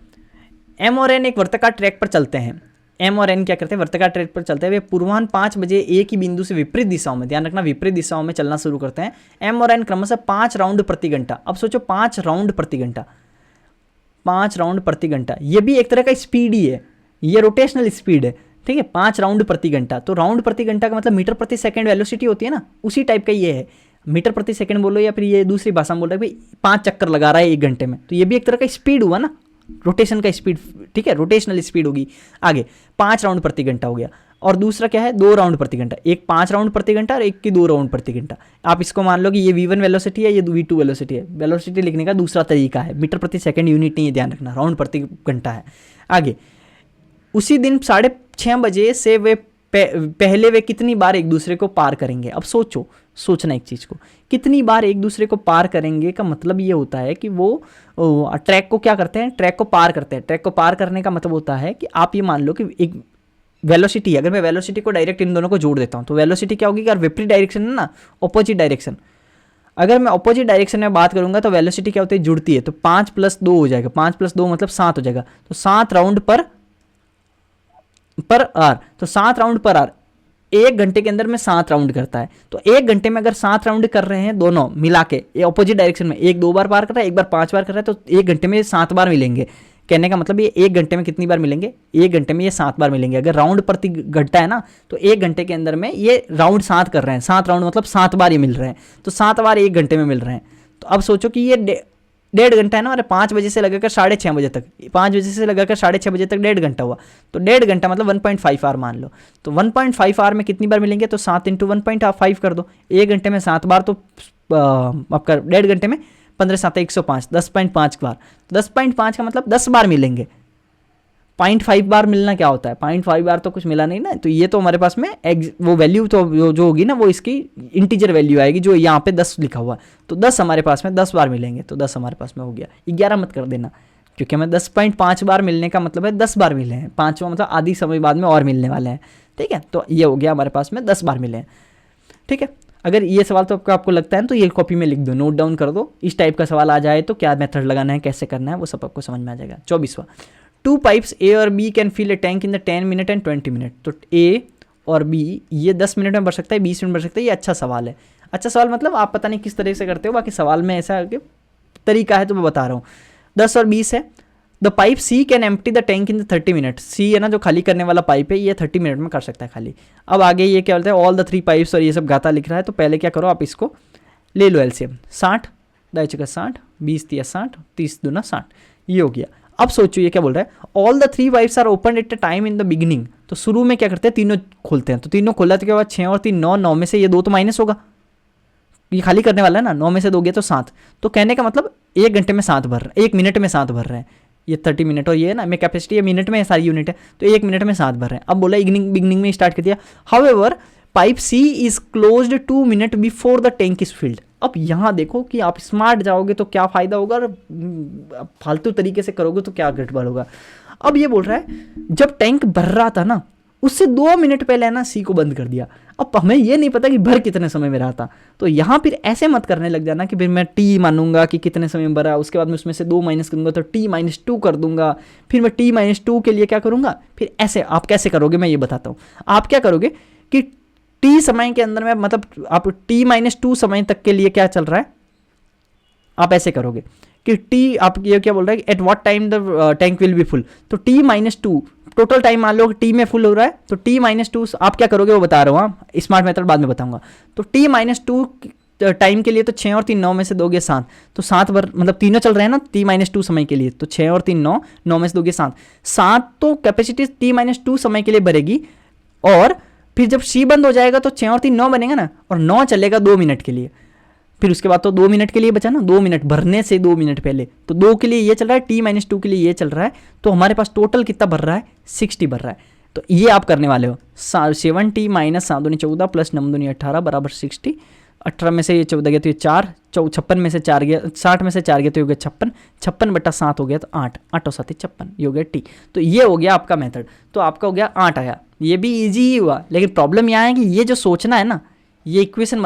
एम और एन एक वर्ताकार ट्रैक पर चलते हैं। एम और एन क्या करते हैं, वर्ताकार ट्रैक पर चलते हैं, वे पूर्वाह्न 5 बजे एक ही बिंदु से विपरीत दिशाओं में, ध्यान रखना विपरीत दिशाओं में चलना शुरू करते हैं। एम और एन क्रमशः 5 राउंड प्रति घंटा। अब सोचो 5 राउंड प्रति घंटा, 5 राउंड प्रति घंटा, ये भी एक तरह का स्पीड ही है, ये रोटेशनल स्पीड है, ठीक है। 5 राउंड प्रति घंटा, तो राउंड प्रति घंटा का मतलब मीटर प्रति सेकंड वेलोसिटी होती है ना, उसी टाइप का ये है। मीटर प्रति सेकंड बोलो या फिर ये दूसरी भाषा में बोल रहा है भाई 5 चक्कर लगा रहा है 1 घंटे में, तो ये भी एक तरह का स्पीड हुआ ना, रोटेशन का स्पीड, ठीक है, रोटेशनल स्पीड होगी। आगे 5 राउंड प्रति घंटा हो गया, और दूसरा क्या है 2 राउंड प्रति घंटा, एक 5 राउंड प्रति घंटा और एक की 2 राउंड प्रति घंटा। आप इसको मान लो कि ये v1 वेलोसिटी है, ये v2 वेलोसिटी है। वेलोसिटी लिखने का दूसरा तरीका है, मीटर प्रति सेकंड यूनिट नहीं है, ध्यान रखना, राउंड प्रति घंटा है। आगे उसी दिन 6:30 बजे से वे पहले वे कितनी बार एक दूसरे को पार करेंगे। अब सोचो, सोचना एक चीज़ को, कितनी बार एक दूसरे को पार करेंगे का मतलब ये होता है कि वो ट्रैक को क्या करते हैं, ट्रैक को पार करते हैं। ट्रैक को पार करने का मतलब होता है कि आप ये मान लो कि एक वेलोसिटी, अगर मैं वेलोसिटी को डायरेक्ट इन दोनों को जोड़ देता हूँ तो वेलोसिटी क्या होगी, अगर विपरीत डायरेक्शन है ना, ऑपोजिट डायरेक्शन, अगर मैं ऑपोजिट डायरेक्शन में बात करूंगा तो वेलोसिटी क्या होती है, जुड़ती है, तो 5 + 2 हो जाएगा, 5 + 2 मतलब 7 हो जाएगा, तो 7 राउंड पर आर, तो 7 राउंड पर आर, 1 घंटे के अंदर में 7 राउंड करता है। तो 1 घंटे में अगर 7 राउंड कर रहे हैं दोनों मिला के, ये ऑपोजिट डायरेक्शन में, एक 2 बार पार कर रहा है, एक बार 5 बार कर रहा है, तो 1 घंटे में 7 बार मिलेंगे। कहने का मतलब ये 1 घंटे में कितनी बार मिलेंगे, 1 घंटे में ये 7 बार मिलेंगे। अगर राउंड प्रति घंटा है ना, तो 1 घंटे के अंदर में ये राउंड 7 कर रहे हैं, 7 राउंड मतलब 7 बार ये मिल रहे हैं, तो 7 बार 1 घंटे में मिल रहे हैं। तो अब सोचो कि ये 1.5 घंटा है ना, अरे 5 बजे से लगाकर 6:30 बजे तक, 5 बजे से लगाकर 6:30 बजे तक 1.5 घंटा हुआ, तो 1.5 घंटा मतलब 1.5 आवर मान लो। तो 1.5 आवर में कितनी बार मिलेंगे, तो 7 × 1.5 कर दो, 1 घंटे में 7 बार, तो आपका 1.5 घंटे में 15 × 7 = 105, 10.5 बार, 10.5 का मतलब 10 बार मिलेंगे। 0.5 बार मिलना क्या होता है, 0.5 बार तो कुछ मिला नहीं ना, तो ये तो हमारे पास में वो वैल्यू तो जो होगी ना, वो इसकी इंटीजर वैल्यू आएगी, जो यहाँ पे 10 लिखा हुआ है, तो 10 हमारे पास में 10 बार मिलेंगे, तो 10 हमारे पास में हो गया। 11 मत कर देना, क्योंकि हमें 10.5 बार मिलने का मतलब है 10 बार मिले हैं, 5वां मतलब आधी समय बाद में और मिलने वाले हैं, ठीक है। तो ये हो गया हमारे पास में 10 बार मिले हैं, ठीक है। अगर ये सवाल तो आपको लगता है तो ये कॉपी में लिख दो, नोट डाउन कर दो, इस टाइप का सवाल आ जाए तो क्या मेथड लगाना है, कैसे करना है, वो सब आपको समझ में आ जाएगा। 24वां, 2 पाइप्स ए और B can fill a tank in the 10 minute and 20 minute. तो ए और बी ये 10 मिनट में भर सकता है, 20 मिनट भर सकता है, ये अच्छा सवाल है। अच्छा सवाल मतलब आप पता नहीं किस तरह से करते हो, बाकी सवाल में ऐसा तरीका है तो मैं बता रहा हूँ। 10 और 20 है। The pipe C can empty the tank in the 30 minute. C है ना जो खाली करने वाला पाइप है, ये 30 मिनट में कर सकता है खाली। अब आगे ये क्या बोलते हैं, ऑल द 3 पाइप्स, और ये सब गाता लिख रहा है, तो पहले क्या करो आप इसको ले लो एलसीएम, 60 दाई चुका 60, 20 × 60, 30 × 2 = 60, ये हो गया। अब सोचो ये क्या बोल रहा है, all the 3 pipes are open at a time in the beginning. तो शुरू में क्या करते हैं, तीनों खोलते हैं, तो तीनों खोला तो क्या हुआ, 6 और 3 9, 9 में से ये 2 तो माइनस होगा, ये खाली करने वाला है ना, 9 में से 2 गया तो 7। तो कहने का मतलब 1 घंटे में 7 भर रहे हैं, 1 मिनट में 7 भर रहे हैं, ये 30 मिनट और ये है ना, मैं कैपेसिटी है मिनट में सारी यूनिट है, तो 1 मिनट में 7 भर रहे हैं। अब बोला बिगनिंग में स्टार्ट कर दिया, however pipe C is closed 2 minute before the tank is filled. अब यहाँ देखो कि आप स्मार्ट जाओगे तो क्या फ़ायदा होगा, और फालतू तरीके से करोगे तो क्या गड़बड़ होगा। अब ये बोल रहा है जब टैंक भर रहा था ना, उससे 2 मिनट पहले ना सी को बंद कर दिया। अब हमें ये नहीं पता कि भर कितने समय में रहा था, तो यहाँ फिर ऐसे मत करने लग जाना कि फिर मैं टी मानूंगा कि कितने समय में भरा, उसके बाद मैं उसमें से 2 माइनस करूंगा तो t-2 कर दूंगा, फिर मैं t-2 के लिए क्या करूंगा, फिर ऐसे आप कैसे करोगे मैं ये बताता हूँ। आप क्या करोगे कि t समय के अंदर में, मतलब आप t-2 समय तक के लिए क्या चल रहा है, आप ऐसे करोगे कि t, आप ये क्या बोल रहा है at what time the tank will be full, तो t-2 टोटल टाइम मान लो टी में फुल हो रहा है, तो t-2 आप क्या करोगे वो बता रहा हूँ, हाँ स्मार्ट मेथड बाद में बताऊंगा। तो t-2 टाइम के लिए तो 6 और 3 9 में से दोगे 7, तो 7 बार मतलब तीनों चल रहे हैं ना t-2 समय के लिए, तो 6 और 3 9, 9 में से दोगे 7, 7 तो कैपेसिटी t-2 समय के लिए भरेगी, और फिर जब सी बंद हो जाएगा तो 6 और 3 9 बनेगा ना, और 9 चलेगा 2 मिनट के लिए, फिर उसके बाद तो 2 मिनट के लिए बचा ना, 2 मिनट भरने से 2 मिनट पहले, तो 2 के लिए ये चल रहा है, t-2 के लिए ये चल रहा है, तो हमारे पास टोटल कितना भर रहा है, 60 भर रहा है। तो ये आप करने वाले हो 7t - 7 दूनी 14 + 9 दूनी 18 बराबर 60। 18 में से ये 14 गया तो ये 4, 56 में से 4 गया, 60 में से 4 गया तो ये हो गया 56, 56/7 हो गया तो 8, 8 और 7 56, ये हो गया टी। तो ये हो गया आपका मेथड, तो आपका हो गया 8 आया, ये भी ईजी ही हुआ। लेकिन प्रॉब्लम यहाँ है कि ये जो सोचना है ना, ये इक्वेशन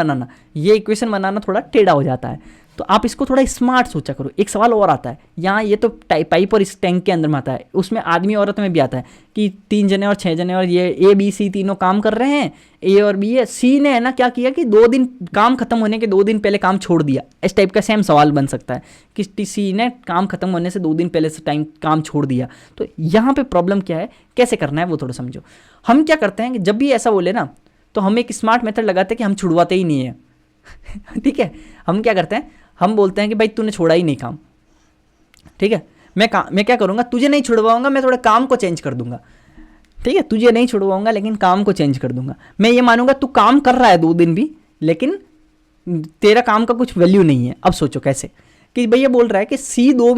बनाना थोड़ा टेढ़ा हो जाता है। तो आप इसको थोड़ा स्मार्ट सोचा करो। एक सवाल और आता है यहाँ, ये तो पाइप और इस टैंक के अंदर में आता है, उसमें आदमी औरत में भी आता है कि 3 जने और 6 जने और ये ए बी सी तीनों काम कर रहे हैं, ए और बी है, सी ने है ना क्या किया कि 2 दिन काम खत्म होने के 2 दिन पहले काम छोड़ दिया। इस टाइप का सेम सवाल बन सकता है कि सी ने काम खत्म होने से 2 दिन पहले से काम छोड़ दिया। तो यहाँ पे प्रॉब्लम क्या है, कैसे करना है वो थोड़ा समझो। हम क्या करते हैं कि जब भी ऐसा बोले ना तो हम एक स्मार्ट मेथड लगाते हैं कि हम छुड़वाते ही नहीं है ठीक है, हम क्या करते हैं, हम बोलते हैं कि भाई तूने छोड़ा ही नहीं काम, ठीक है, मैं क्या करूँगा, तुझे नहीं छुड़वाऊंगा, मैं थोड़ा काम को चेंज कर दूंगा, ठीक है, तुझे नहीं छुड़वाऊंगा लेकिन काम को चेंज कर दूंगा। मैं ये मानूंगा तू काम कर रहा है 2 दिन भी, लेकिन तेरा काम का कुछ वैल्यू नहीं है। अब सोचो कैसे, कि भैया बोल रहा है कि सी 2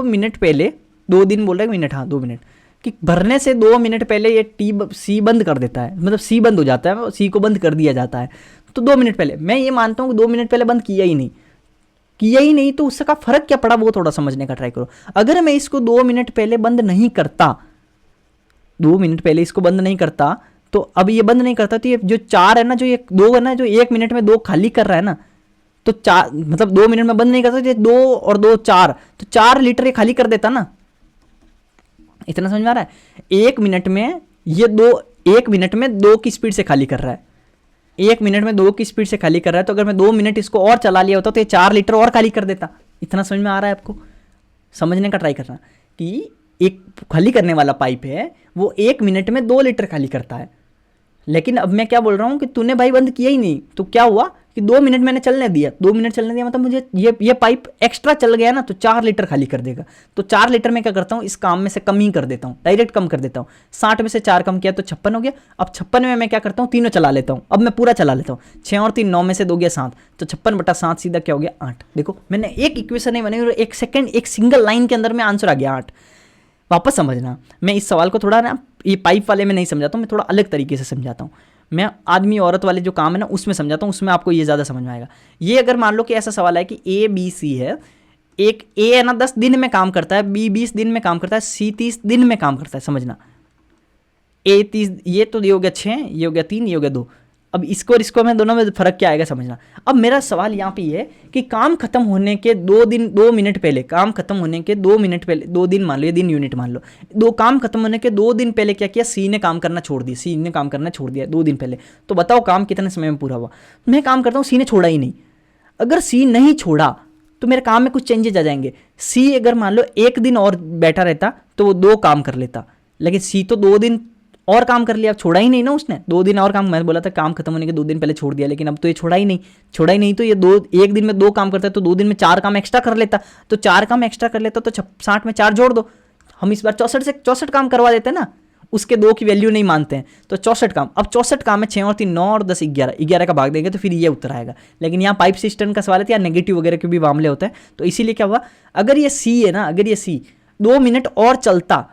मिनट पहले, 2 दिन बोल रहा है मिनट, हाँ 2 मिनट, कि भरने से 2 मिनट पहले ये सी बंद कर देता है, मतलब सी बंद हो जाता है, सी को बंद कर दिया जाता है। तो 2 मिनट पहले, मैं ये मानता हूँ कि 2 मिनट पहले बंद किया ही नहीं, तो उसका फर्क क्या पड़ा वो थोड़ा समझने का ट्राई करो। अगर मैं इसको 2 मिनट पहले बंद नहीं करता, 2 मिनट पहले इसको बंद नहीं करता, तो अब ये बंद नहीं करता, तो ये जो 4 है ना, जो ये 2 है ना, जो 1 मिनट में 2 खाली कर रहा है ना, तो 4 मतलब 2 मिनट में बंद नहीं करता, तो 2 और 2 4, तो 4 लीटर ये खाली कर देता ना। इतना समझ में आ रहा है? 1 मिनट में ये 1 मिनट में 2 की स्पीड से खाली कर रहा है, 1 मिनट में 2 की स्पीड से खाली कर रहा है। तो अगर मैं 2 मिनट इसको और चला लिया होता तो ये 4 लीटर और खाली कर देता। इतना समझ में आ रहा है आपको? समझने का ट्राई करना कि एक खाली करने वाला पाइप है, वो 1 मिनट में 2 लीटर खाली करता है, लेकिन अब मैं क्या बोल रहा हूँ कि तूने भाई बंद किया ही नहीं, तो क्या हुआ कि 2 मिनट मैंने चलने दिया, 2 मिनट चलने दिया मतलब मुझे ये पाइप एक्स्ट्रा चल गया ना, तो 4 लीटर खाली कर देगा। तो 4 लीटर में क्या करता हूँ, इस काम में से कम ही कर देता हूँ, डायरेक्ट कम कर देता हूँ। 60 में से 4 कम किया तो 56 हो गया। अब 56 में मैं क्या करता हूँ, तीनों चला लेता हूँ, अब मैं पूरा चला लेता हूँ। 6 और 3 9 में से 2 गया 7, तो 56/7 सीधा क्या हो गया 8। देखो मैंने एक इक्वेशन नहीं बनाई और 1 सेकेंड, एक सिंगल लाइन के अंदर में आंसर आ गया 8। वापस समझना, मैं इस सवाल को थोड़ा ना ये पाइप वाले में नहीं समझाता हूँ, मैं थोड़ा अलग तरीके से समझाता हूँ। मैं आदमी औरत वाले जो काम है ना उसमें समझाता हूँ, उसमें आपको ये ज़्यादा समझ में आएगा। ये अगर मान लो कि ऐसा सवाल है कि ए बी सी है, एक ए है ना 10 दिन में काम करता है, बी 20 दिन में काम करता है, सी 30 दिन में काम करता है। समझना, ए 30, ये तो ये हो गया 6, ये हो गया 3, ये हो गया 2। अब इसको और इसको में दोनों में फ़र्क क्या आएगा समझना। अब मेरा सवाल यहाँ पे ये है कि काम खत्म होने के 2 मिनट पहले, काम खत्म होने के 2 मिनट पहले, 2 दिन मान लो, ये दिन यूनिट मान लो, काम खत्म होने के 2 दिन पहले क्या किया, सी ने काम करना छोड़ दिया, सी ने काम करना छोड़ दिया 2 दिन पहले। तो बताओ काम कितने समय में पूरा हुआ? मैं काम करता हूँ, सी ने छोड़ा ही नहीं। अगर सी नहीं छोड़ा तो मेरे काम में कुछ चेंजेस आ जाएंगे। सी अगर मान लो 1 दिन और बैठा रहता तो वो 2 काम कर लेता, लेकिन सी तो 2 दिन और काम कर लिया, छोड़ा ही नहीं ना उसने। 2 दिन और काम, मैं बोला था काम खत्म होने के 2 दिन पहले छोड़ दिया, लेकिन अब तो ये छोड़ा ही नहीं, तो ये 1 दिन में 2 काम करता है, तो 2 दिन में 4 काम एक्स्ट्रा कर लेता, तो 4 काम एक्स्ट्रा कर लेता, तो 60 में 4 जोड़ दो। हम इस बार 64 से 64 काम करवा देते हैं ना, उसके 2 की वैल्यू नहीं मानते हैं, तो 64 काम। अब 64 काम में 6 और 3 9 और 10 11 का भाग देंगे तो फिर ये उत्तर आएगा। लेकिन यहाँ पाइप सिस्टम का सवाल है, या नेगेटिव वगैरह के भी मामले होते हैं, तो इसीलिए क्या हुआ, अगर ये सी है ना, अगर ये सी 2 मिनट और चलता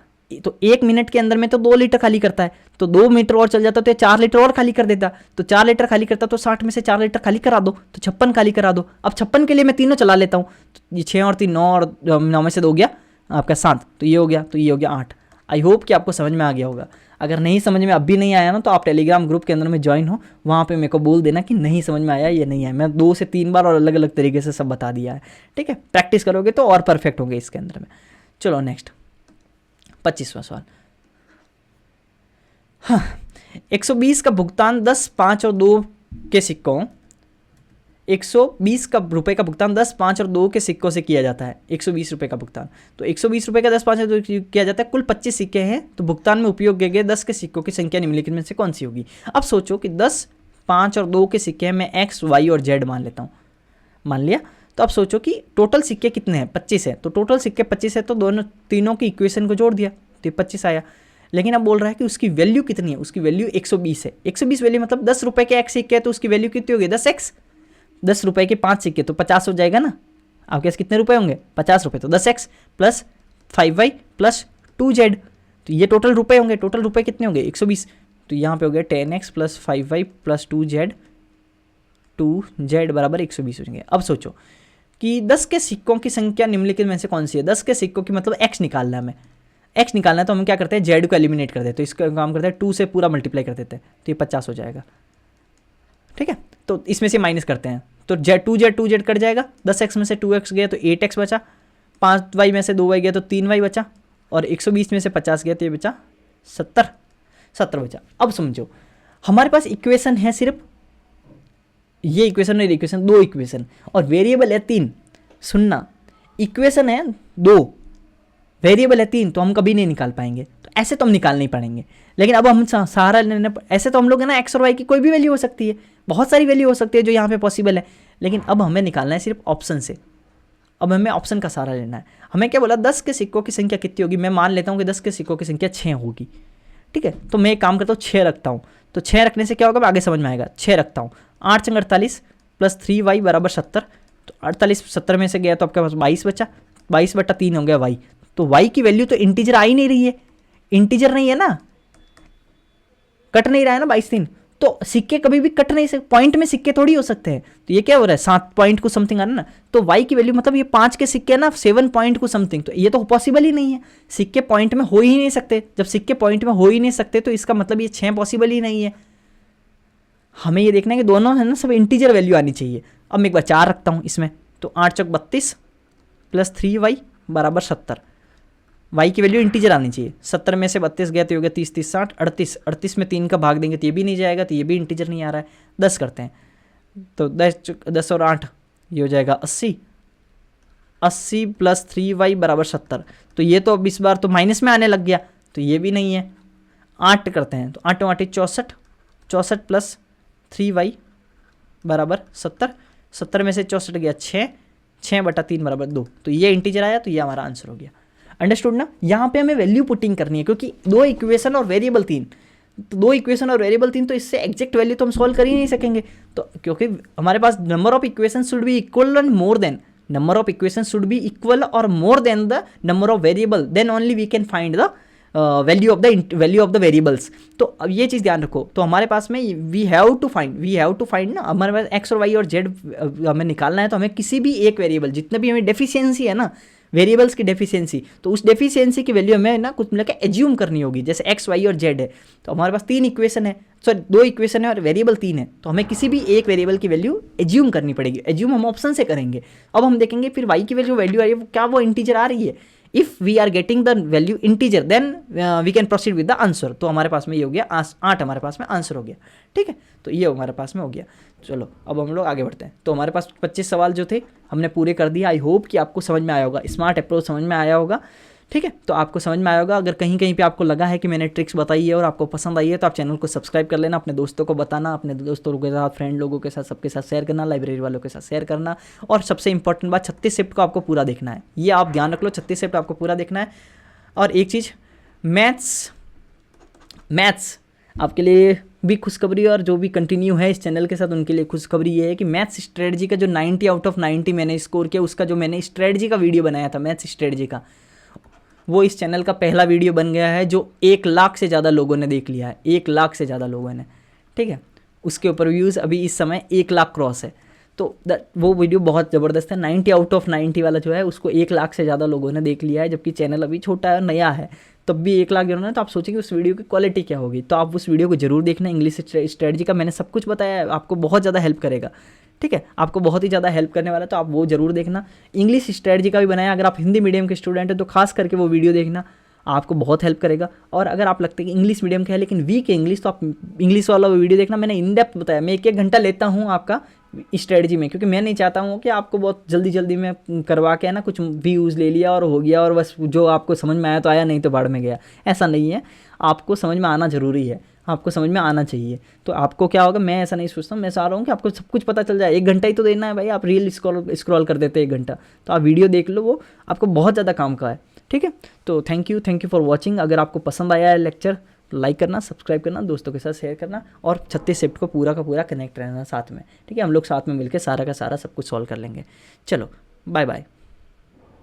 तो 1 मिनट के अंदर में तो 2 लीटर खाली करता है, तो 2 मीटर और चल जाता तो 4 लीटर और खाली कर देता, तो 4 लीटर खाली करता, तो 60 में से 4 लीटर खाली करा दो, तो 56 खाली करा दो। अब 56 के लिए मैं तीनों चला लेता हूँ, तो ये 6 और 3 9 और 9 में से 2 गया आपका 7, तो ये हो गया, तो ये हो गया 8। आई होप कि आपको समझ में आ गया होगा। अगर नहीं समझ में अब भी नहीं आया ना, तो आप टेलीग्राम ग्रुप के अंदर में ज्वाइन हो, वहाँ पे मेरे को बोल देना कि नहीं समझ में आया, ये नहीं आया। मैं 2 से 3 बार और अलग अलग तरीके से सब बता दिया है, ठीक है। प्रैक्टिस करोगे तो और परफेक्ट होंगे इसके अंदर में। चलो नेक्स्ट 25वां सवाल। हाँ, 120 का भुगतान 10, 5 और 2 के सिक्कों, 120 का रुपए का भुगतान 10, 5 और 2 के सिक्कों से किया जाता है। 120 रुपए का भुगतान, तो 120 रुपए का 10, 5 और 2 किया जाता है। कुल 25 सिक्के हैं, तो भुगतान में उपयोग किए गए 10 के सिक्कों की संख्या निम्नलिखित में से कौन सी होगी? अब सोचो कि 10, 5 और 2 के सिक्के हैं, मैं एक्स, वाई और जेड मान लेता हूँ, मान लिया। तो अब सोचो कि टोटल सिक्के कितने हैं, 25 है, तो टोटल सिक्के 25 है, तो तीनों की इक्वेशन को जोड़ दिया तो 25 आया। लेकिन अब बोल रहा है कि उसकी वैल्यू कितनी है, उसकी वैल्यू 120 है। 120 वैल्यू मतलब 10 रुपए के एक सिक्के है, तो उसकी वैल्यू कितनी होगी 10x। 10 रुपए के 5 सिक्के तो 50 हो जाएगा ना। आपके पास कितने रुपए होंगे 50 रुपए, तो 10x plus 5y plus 2z, तो ये टोटल रुपए होंगे। टोटल रुपए कितने होंगे 120, तो यहाँ पे हो गया 10x plus 5y plus 2z बराबर 120 हो जाएंगे। अब सोचो कि 10 के सिक्कों की संख्या निम्नलिखित में से कौन सी है। 10 के सिक्कों की मतलब x निकालना है, हमें x निकालना है, तो हम क्या करते हैं z को एलिमिनेट कर देते हैं, तो इसका काम करते हैं 2 से पूरा मल्टीप्लाई कर देते हैं, तो ये 50 हो जाएगा, ठीक है। तो इसमें से माइनस करते हैं, तो टू जेड कट जाएगा, 10x में से 2x गया तो 8x बचा, 5y में से 2y गया तो 3y बचा, और 120 में से 50 गया तो ये बचा 70 बचा। अब समझो हमारे पास इक्वेशन है सिर्फ ये इक्वेशन और इक्वेशन, 2 इक्वेशन, और वेरिएबल है 3। सुनना, इक्वेशन है 2, वेरिएबल है 3, तो हम कभी नहीं निकाल पाएंगे। तो ऐसे तो हम निकाल नहीं पाएंगे, लेकिन अब हम सहारा लेने, ऐसे तो हम लोग है ना x और y की कोई भी वैल्यू हो सकती है, बहुत सारी वैल्यू हो सकती है जो यहाँ पे पॉसिबल है, लेकिन अब हमें निकालना है सिर्फ ऑप्शन से। अब हमें ऑप्शन का सहारा लेना है। हमें क्या बोला, 10 के सिक्कों की संख्या कितनी होगी। मैं मान लेता हूँ कि 10 के सिक्कों की संख्या 6 होगी, ठीक है। तो मैं एक काम करता हूँ, 6 रखता हूँ। तो 6 रखने से क्या होगा, आगे समझ में आएगा। 6 रखता हूँ, 8 × 48 प्लस 3y बराबर 70। तो 48 70 में से गया तो आपके पास 22 बचा, 22/3 हो गया y। तो y की वैल्यू तो इंटीजर आ ही नहीं रही है, इंटीजर नहीं है ना, कट नहीं रहा है ना 22/3। तो सिक्के कभी भी कट नहीं सकते, पॉइंट में सिक्के थोड़ी हो सकते हैं। तो ये क्या हो रहा है, 7 पॉइंट को समथिंग आ रहा है ना, तो y की वैल्यू मतलब ये 5 के सिक्के ना 7 पॉइंट को समथिंग, तो ये तो पॉसिबल ही नहीं है। सिक्के पॉइंट में हो ही नहीं सकते, जब सिक्के पॉइंट में हो ही नहीं सकते तो इसका मतलब ये 6 पॉसिबल ही नहीं है। हमें ये देखना है कि दोनों है ना सब इंटीजर वैल्यू आनी चाहिए। अब मैं एक बार 4 रखता हूँ इसमें, तो 8 × 32 प्लस 3y बराबर 70। y की वैल्यू इंटीजर आनी चाहिए। 70 में से 32 गया तो हो गया 30 30 60 38, 38 में 3 का भाग देंगे तो ये भी नहीं जाएगा, तो ये भी इंटीजर नहीं आ रहा है। 10 करते हैं, तो 10 और 8 ये हो जाएगा 80, 80 प्लस 3y बराबर 70। तो ये तो अब इस बार तो माइनस में आने लग गया, तो ये भी नहीं है। 8 करते हैं, तो 8 × 8 64, 64 प्लस 3y बराबर 70, 70 में से 64 गया 6, 6/3 बराबर 2। तो ये इंटीजर आया, तो ये हमारा आंसर हो गया। अंडरस्टूड ना। यहाँ पे हमें वैल्यू पुटिंग करनी है, क्योंकि 2 इक्वेशन और वेरिएबल 3, तो 2 इक्वेशन और वेरिएबल 3, तो इससे एग्जैक्ट वैल्यू तो हम सॉल्व कर ही नहीं सकेंगे। तो क्योंकि हमारे पास number of equation should be equal and more than, number of equation should be equal और more than the number of variable, then only we can find the value of the variables. तो अब ये चीज़ ध्यान रखो। तो हमारे पास में we have to find ना, हमारे पास एक्स और वाई और जेड हमें निकालना है। तो हमें किसी भी एक वेरिएबल, जितने भी हमें डेफिशिएंसी है ना, वेरिएबल्स की डेफिशिएंसी, तो उस डेफिशिएंसी की वैल्यू हमें ना कुछ मिला के एज्यूम करनी होगी। जैसे एक्स वाई और जेड है, तो हमारे पास 3 इक्वेशन है, सॉरी 2 इक्वेशन है और वेरिएबल 3 है, तो हमें किसी भी एक वेरिएबल की वैल्यू एज्यूम करनी पड़ेगी। एज्यूम हम ऑप्शन से करेंगे। अब हम देखेंगे फिर वाई की वैल्यू आ रही है, क्या वो इंटीजर आ रही है। If we are getting the value integer, then we can proceed with the answer. तो हमारे पास में ये हो गया 8, हमारे पास में आंसर हो गया, ठीक है। तो ये हमारे पास में हो गया। चलो अब हम लोग आगे बढ़ते हैं। तो हमारे पास 25 सवाल जो थे हमने पूरे कर दिया। आई होप कि आपको समझ में आया होगा, स्मार्ट अप्रोच समझ में आया होगा, ठीक है। तो आपको समझ में आया होगा। अगर कहीं कहीं पे आपको लगा है कि मैंने ट्रिक्स बताई है और आपको पसंद आई है, तो आप चैनल को सब्सक्राइब कर लेना, अपने दोस्तों को बताना, अपने दोस्तों के साथ, फ्रेंड लोगों के साथ, सबके साथ शेयर करना, लाइब्रेरी वालों के साथ शेयर करना। और सबसे इंपॉर्टेंट बात, 36 शिफ्ट को आपको पूरा देखना है, ये आप ध्यान रख लो, 36 शिफ्ट आपको पूरा देखना है। और एक चीज़, मैथ्स आपके लिए भी खुशखबरी, और जो भी कंटिन्यू है इस चैनल के साथ उनके लिए खुशखबरी ये है कि मैथ्स स्ट्रेटजी का जो 90 आउट ऑफ 90 मैंने स्कोर किया, उसका जो मैंने स्ट्रेटजी का वीडियो बनाया था मैथ्स स्ट्रेटजी का, वो इस चैनल का पहला वीडियो बन गया है, जो 1 लाख से ज़्यादा लोगों ने देख लिया है, 1 लाख से ज़्यादा लोगों ने, ठीक है। उसके ऊपर व्यूज़ अभी इस समय 1 लाख क्रॉस है। तो वो वीडियो बहुत ज़बरदस्त है। 90 आउट ऑफ 90 वाला जो है उसको 1 लाख से ज़्यादा लोगों ने देख लिया है, जबकि चैनल अभी छोटा है, नया है, तब भी 1 लाख जोड़ना है। तो आप सोचेंगे उस वीडियो की क्वालिटी क्या होगी। तो आप उस वीडियो को जरूर देखना। इंग्लिश स्ट्रेटजी का मैंने सब कुछ बताया है, आपको बहुत ज़्यादा हेल्प करेगा, ठीक है, आपको बहुत ही ज़्यादा हेल्प करने वाला है। तो आप वो जरूर देखना। इंग्लिश स्ट्रेटजी का भी बनाया, अगर आप हिंदी मीडियम के स्टूडेंट हैं तो खास करके वो वीडियो देखना, आपको बहुत हेल्प करेगा। और अगर आप लगते हैं कि इंग्लिश मीडियम का है लेकिन वीक है इंग्लिश, तो आप इंग्लिश वाला वीडियो देखना। मैंने इन डेप्थ बताया, मैं 1-1 घंटा लेता हूँ आपका स्ट्रेटजी में, क्योंकि मैं नहीं चाहता हूँ कि आपको बहुत जल्दी में करवा के ना कुछ व्यूज़ ले लिया और हो गया, और बस जो आपको समझ में आया तो आया, नहीं तो बाढ़ में गया। ऐसा नहीं है, आपको समझ में आना ज़रूरी है, आपको समझ में आना चाहिए। तो आपको क्या होगा, मैं ऐसा नहीं सोचता हूँ, मैं चाह रहा हूँ कि आपको सब कुछ पता चल जाए। 1 घंटा ही तो देना है भाई, आप रील स्क्रॉल कर देते 1 घंटा, तो आप वीडियो देख लो, वो आपको बहुत ज़्यादा काम का है, ठीक है। तो थैंक यू फॉर वॉचिंग। अगर आपको पसंद आया है लेक्चर, लाइक करना, सब्सक्राइब करना, दोस्तों के साथ शेयर करना, और 36 शिफ्ट को पूरा का पूरा कनेक्ट रहना साथ में, ठीक है। हम लोग साथ में मिलकर सारा का सारा सब कुछ सॉल्व कर लेंगे। चलो बाय बाय।